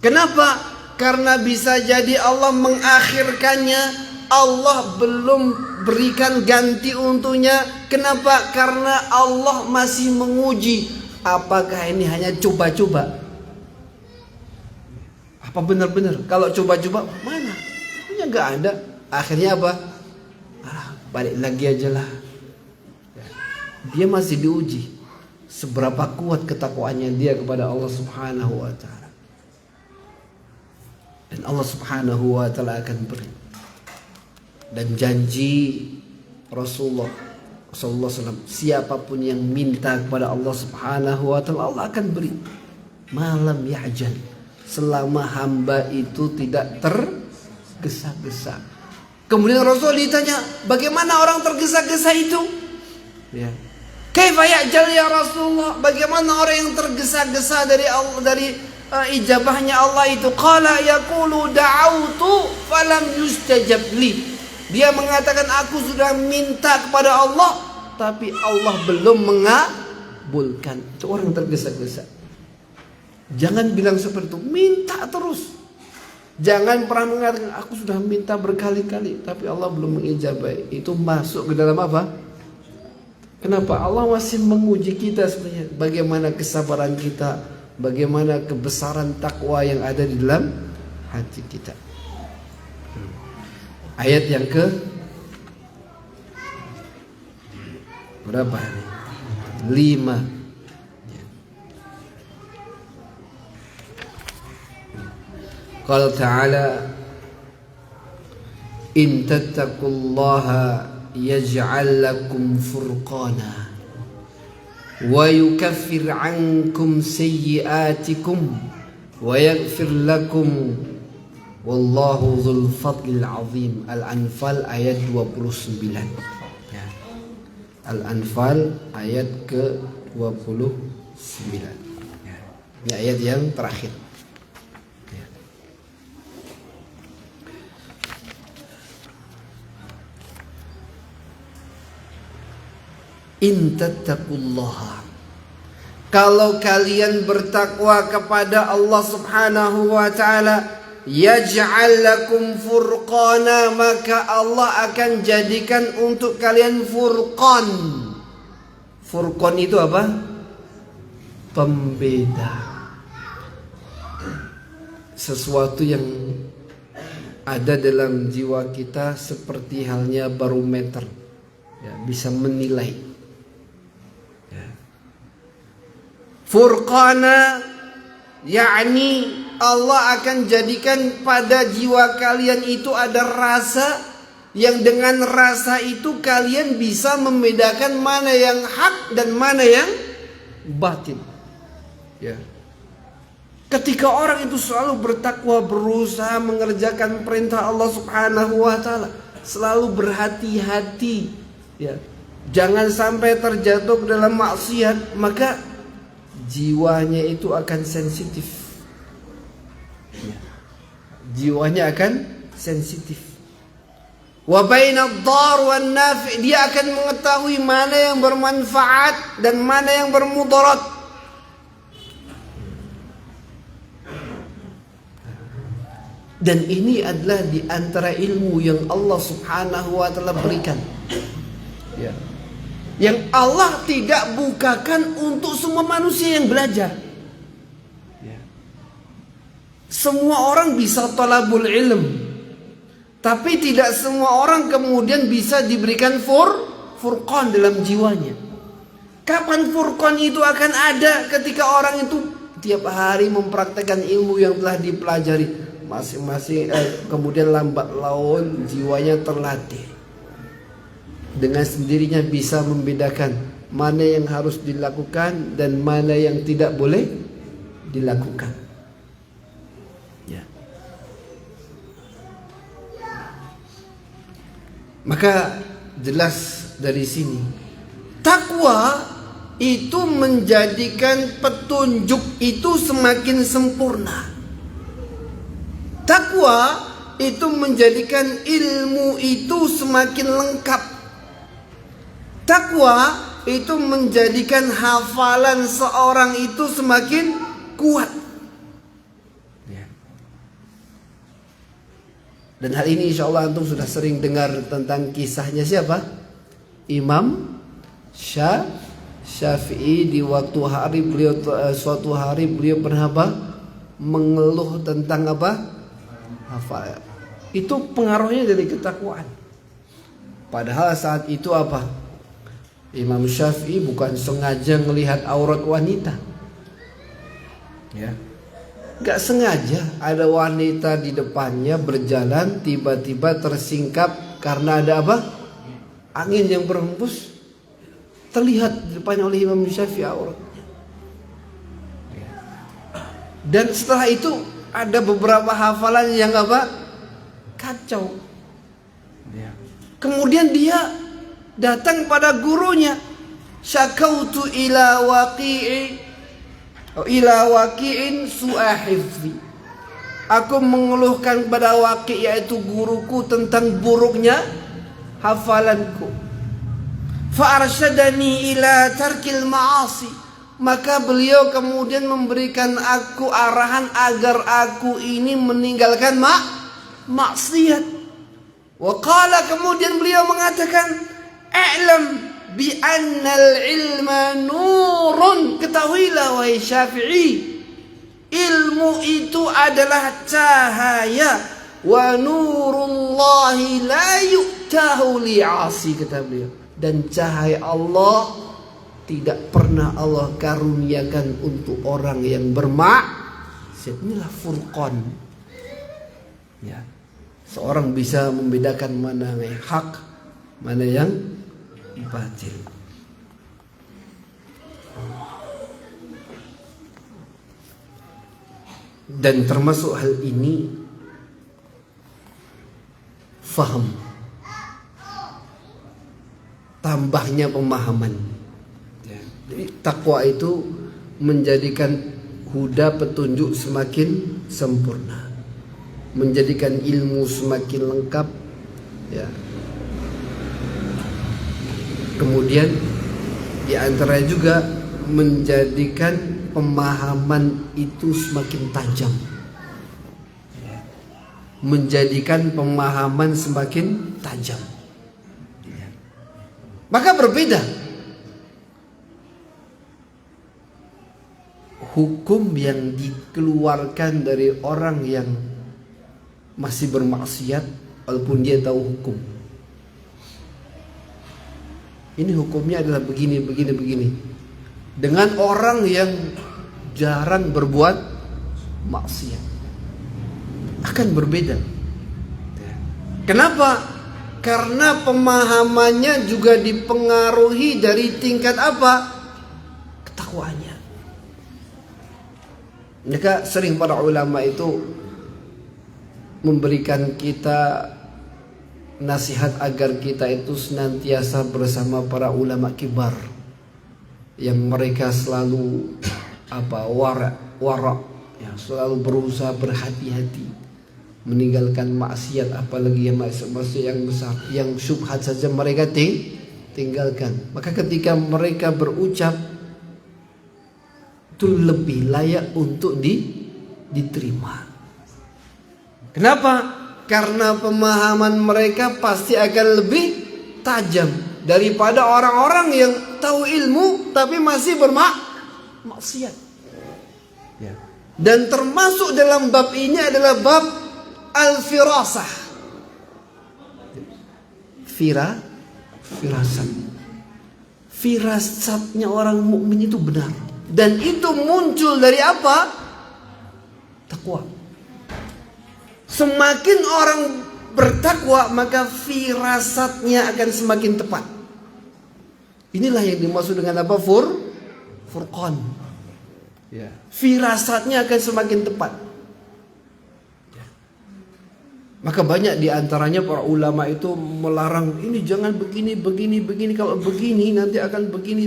Kenapa? Karena bisa jadi Allah mengakhirkannya. Allah belum berikan ganti untuknya. Kenapa? Karena Allah masih menguji. Apakah ini hanya coba-coba? Apa benar-benar? Kalau coba-coba mana? Sebenarnya nggak ada. Akhirnya apa? Balik lagi aja lah. Dia masih diuji. Seberapa kuat ketakwaannya dia kepada Allah Subhanahu wa taala. Dan Allah Subhanahu wa taala akan beri. Dan janji Rasulullah sallallahu alaihi wasallam, siapapun yang minta kepada Allah Subhanahu wa taala, Allah akan beri. Malam ya'jal, selama hamba itu tidak tergesa-gesa. Kemudian Rasul ditanya, bagaimana orang tergesa-gesa itu? Ya. Kaifa ya'jal ya Rasulullah? Bagaimana orang yang tergesa-gesa dari Allah, dari ijabahnya Allah itu? Qala yaqulu da'autu falam yustajab li. Dia mengatakan aku sudah minta kepada Allah tapi Allah belum mengabulkan. Itu orang tergesa-gesa. Jangan bilang seperti itu, minta terus. Jangan pernah mengatakan aku sudah minta berkali-kali tapi Allah belum mengijabai. Itu masuk ke dalam apa? Kenapa? Allah masih menguji kita sebenarnya. Bagaimana kesabaran kita, bagaimana kebesaran takwa yang ada di dalam hati kita. Ayat yang ke berapa ini? 5. Qala ta'ala in tattaqullaha yaj'al lakum furqana wa yukaffir 'ankum sayyi'atikum wa yaghfir lakum wallahu dzul fadlil azim. Al-Anfal ayat 29. Ya. Al-Anfal ayat ke-29. Ya. Ini ayat yang terakhir. Ya. In tattaqullaha, kalau kalian bertakwa kepada Allah Subhanahu wa taala, yaj'al lakum furqana, maka Allah akan jadikan untuk kalian furqan. Furqan itu apa? Pembeda. Sesuatu yang ada dalam jiwa kita seperti halnya barometer, ya, bisa menilai. Ya. Furqana yakni Allah akan jadikan pada jiwa kalian itu ada rasa, yang dengan rasa itu kalian bisa membedakan mana yang hak dan mana yang batin. Ya. Ketika orang itu selalu bertakwa, berusaha mengerjakan perintah Allah Subhanahu wa taala, selalu berhati-hati, ya, jangan sampai terjatuh ke dalam maksiat, maka jiwanya itu akan sensitif. Jiwanya akan sensitif. Wa bainad dar wan nafi', dia akan mengetahui mana yang bermanfaat dan mana yang bermudarat. Dan ini adalah di antara ilmu yang Allah Subhanahu wa taala berikan. Ya. Yang Allah tidak bukakan untuk semua manusia yang belajar. Semua orang bisa talabul ilm, tapi tidak semua orang kemudian bisa diberikan furqan dalam jiwanya. Kapan furqan itu akan ada? Ketika orang itu tiap hari mempraktekkan ilmu yang telah dipelajari, masing-masing kemudian lambat laun jiwanya terlatih, dengan sendirinya bisa membedakan mana yang harus dilakukan dan mana yang tidak boleh dilakukan. Ya. Maka jelas dari sini takwa itu menjadikan petunjuk itu semakin sempurna. Takwa itu menjadikan ilmu itu semakin lengkap. Takwa itu menjadikan hafalan seorang itu semakin kuat. Dan hal ini insya Allah antum sudah sering dengar tentang kisahnya siapa? Imam Syafi'i. Di waktu hari beliau, suatu hari beliau pernah apa? Mengeluh tentang apa? Hafal. Itu pengaruhnya dari ketakwaan. Padahal saat itu apa? Imam Syafi'i bukan sengaja melihat aurat wanita. Ya. Gak sengaja ada wanita di depannya berjalan, tiba-tiba tersingkap karena ada apa? Angin yang berhembus. Terlihat di depannya oleh Imam Syafi'i aurat. Dan setelah itu ada beberapa hafalan yang apa? Kacau. Kemudian dia datang pada gurunya. Syakautu ila waqi'in su'ahifzi. Aku mengeluhkan kepada Waqi', yaitu guruku, tentang buruknya hafalanku. Fa'arsyadani ila tarkil ma'asi. Maka beliau kemudian memberikan aku arahan agar aku ini meninggalkan maksiat. Wa qala, kemudian beliau mengatakan, "I'lam bi annal ilma nurun." Ketahuilah wahai Syafi'i, ilmu itu adalah cahaya. Wa nurullahi la yu'tahu li'asi, kata beliau. Dan cahaya Allah tidak pernah Allah karuniakan untuk orang yang bermaksiat. Inilah furqan. Ya. Seorang bisa membedakan mana yang hak, mana yang batil. Dan termasuk hal ini faham, tambahnya pemahaman. Jadi takwa itu menjadikan huda, petunjuk semakin sempurna, menjadikan ilmu semakin lengkap, ya. Kemudian di antara juga menjadikan pemahaman itu semakin tajam, menjadikan pemahaman semakin tajam. Maka berbeda hukum yang dikeluarkan dari orang yang masih bermaksiat walaupun dia tahu hukum. Ini hukumnya adalah begini. Dengan orang yang jarang berbuat maksiat akan berbeda. Kenapa? Karena pemahamannya juga dipengaruhi dari tingkat apa? Ketakwaannya. Maka sering para ulama itu memberikan kita nasihat agar kita itu senantiasa bersama para ulama kibar yang mereka selalu wara, ya, selalu berusaha berhati-hati meninggalkan maksiat, apalagi yang maksiat yang besar, yang syubhat saja mereka tinggalkan. Maka ketika mereka berucap itu lebih layak untuk diterima. Kenapa? Karena pemahaman mereka pasti akan lebih tajam daripada orang-orang yang tahu ilmu tapi masih bermaksiat. Ya. Dan termasuk dalam bab ini adalah bab al-firasah. Firasat. Firasatnya orang mukmin itu benar. Dan itu muncul dari apa? Takwa. Semakin orang bertakwa, maka firasatnya akan semakin tepat. Inilah yang dimaksud dengan apa? Furqan. Ya. Firasatnya akan semakin tepat. Maka banyak di antaranya para ulama itu melarang, ini jangan begini, kalau begini nanti akan begini.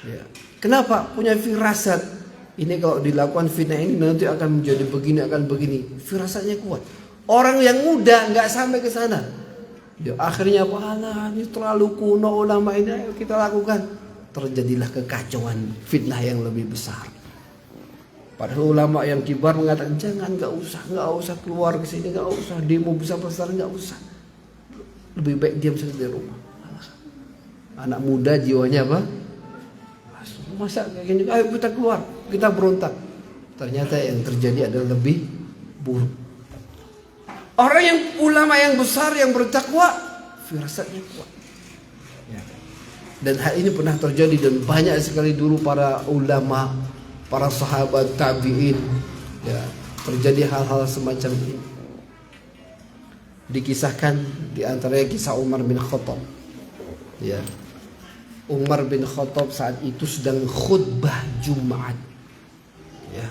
Ya. Kenapa? Punya firasat. Ini kalau dilakukan fitnah ini nanti akan menjadi begini. Firasatnya kuat. Orang yang muda nggak sampai ke sana. Ya, akhirnya apa? Ini terlalu kuno ulama ini, ayo kita lakukan. Terjadilah kekacauan, fitnah yang lebih besar. Padahal ulama yang kibar mengatakan jangan, nggak usah keluar ke sini, nggak usah demo besar-besaran, nggak usah. Lebih baik diam saja di rumah. Anak muda jiwanya apa? Masa kayak gini? Ayo kita keluar, kita berontak. Ternyata yang terjadi adalah lebih buruk. Orang yang ulama yang besar yang bertakwa, firasatnya kuat. Ya. Dan hal ini pernah terjadi dan banyak sekali dulu para ulama, para sahabat tabi'in, ya, terjadi hal-hal semacam ini. Dikisahkan di antaranya kisah Umar bin Khattab. Ya. Umar bin Khattab saat itu sedang khutbah Jumat. Ya.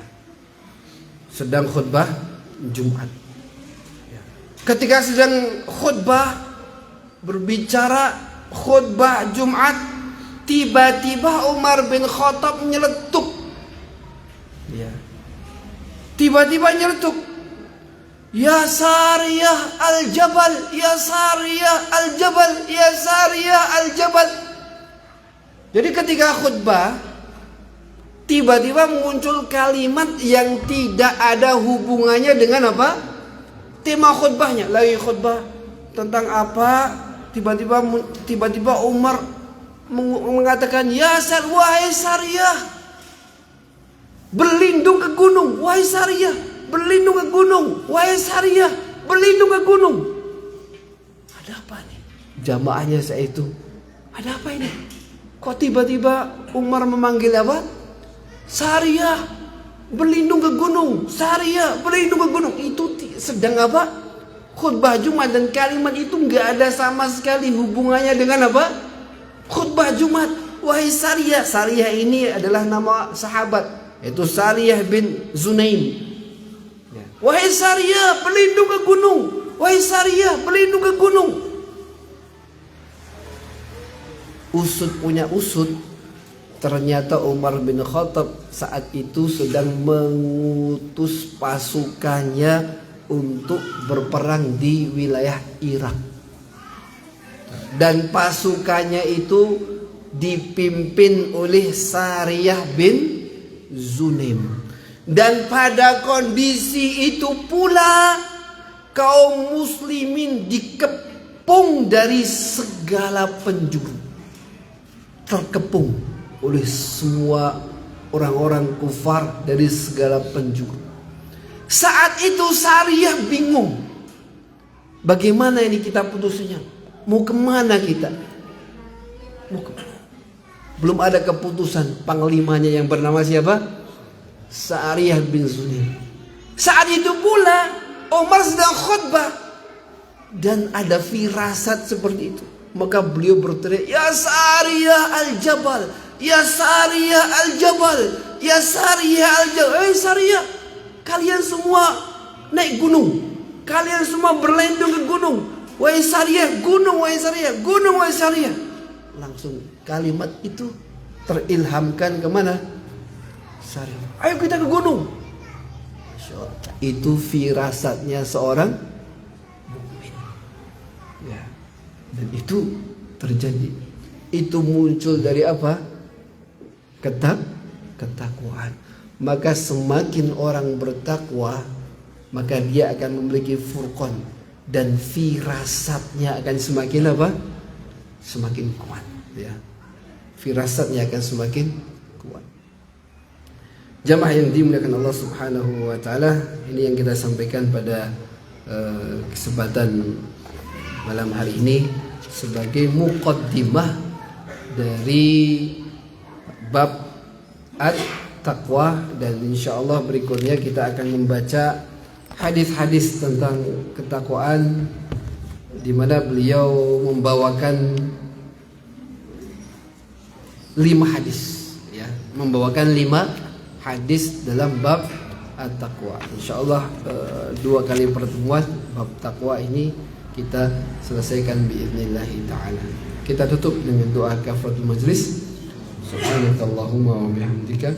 Sedang khutbah Jumat. Ya. Ketika sedang khutbah berbicara khutbah Jumat, tiba-tiba Umar bin Khattab nyeletuk. Ya. Tiba-tiba nyeletuk, ya Sariyah al-Jabal, ya Sariyah al-Jabal, ya Sariyah al-Jabal. Jadi ketika khutbah, tiba-tiba muncul kalimat yang tidak ada hubungannya dengan apa? Tema khutbahnya. Lagi khutbah tentang apa? Tiba-tiba Umar mengatakan, ya wahai Sariyah, berlindung ke gunung, wahai Sariyah, berlindung ke gunung, wahai Sariyah, berlindung ke gunung. Ada apa nih? Jamaahnya saat itu, ada apa ini? Kok tiba-tiba Umar memanggil apa? Sariyah, berlindung ke gunung, Sariyah, berlindung ke gunung. Itu sedang apa? Khutbah Jumat, dan kalimat itu nggak ada sama sekali hubungannya dengan apa? Khutbah Jumat. Wahai Sariyah, Sariyah ini adalah nama sahabat. Itu Sariyah bin Zunaim. Ya. Wahai Sariyah, berlindung ke gunung. Wahai Sariyah, berlindung ke gunung. Usut punya usut. Ternyata Umar bin Khattab saat itu sedang mengutus pasukannya untuk berperang di wilayah Irak. Dan pasukannya itu dipimpin oleh Sariyah bin Zunaim. Dan pada kondisi itu pula kaum muslimin dikepung dari segala penjuru, terkepung oleh semua orang-orang kufar dari segala penjuru. Saat itu Sariyah bingung, bagaimana ini kita putusnya, mau kemana kita, mau kemana? Belum ada keputusan. Panglimanya yang bernama siapa? Sariyah bin Zunaim. Saat itu pula Umar sedang khutbah dan ada firasat seperti itu. Maka beliau berteriak, ya Sariyah al-Jabal, ya Sariyah al-Jabal, ya Sariyah al-Jabal. Sariyah, kalian semua naik gunung, kalian semua berlindung ke gunung. Wahai Sariyah, gunung, wahai Sariyah, gunung, wahai Sariyah. Langsung kalimat itu terilhamkan kemana? Sariyah. Ayo kita ke gunung. Itu firasatnya seorang mukmin. Ya. Dan itu terjadi. Itu muncul dari apa? Ketakwaan. Maka semakin orang bertakwa, maka dia akan memiliki furqan, dan firasatnya akan semakin apa? Semakin kuat, ya. Firasatnya akan semakin kuat. Jamaah yang dimuliakan Allah Subhanahu wa taala, ini yang kita sampaikan pada kesempatan malam hari ini sebagai muqaddimah dari bab at-taqwa, dan insyaallah berikutnya kita akan membaca hadis-hadis tentang ketakwaan, di mana beliau membawakan 5 hadis, ya, membawakan 5 hadis dalam bab at-taqwa. Insyaallah 2 kali pertemuan bab takwa ini kita selesaikan biidznillah taala. Kita tutup dengan doa kafaratul majlis. Subhanakallahumma wa bihamdika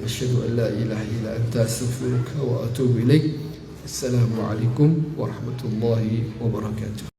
asyhadu an la ilaha illa anta astaghfiruka wa atubu ilaik. Assalamualaikum warahmatullahi wabarakatuh.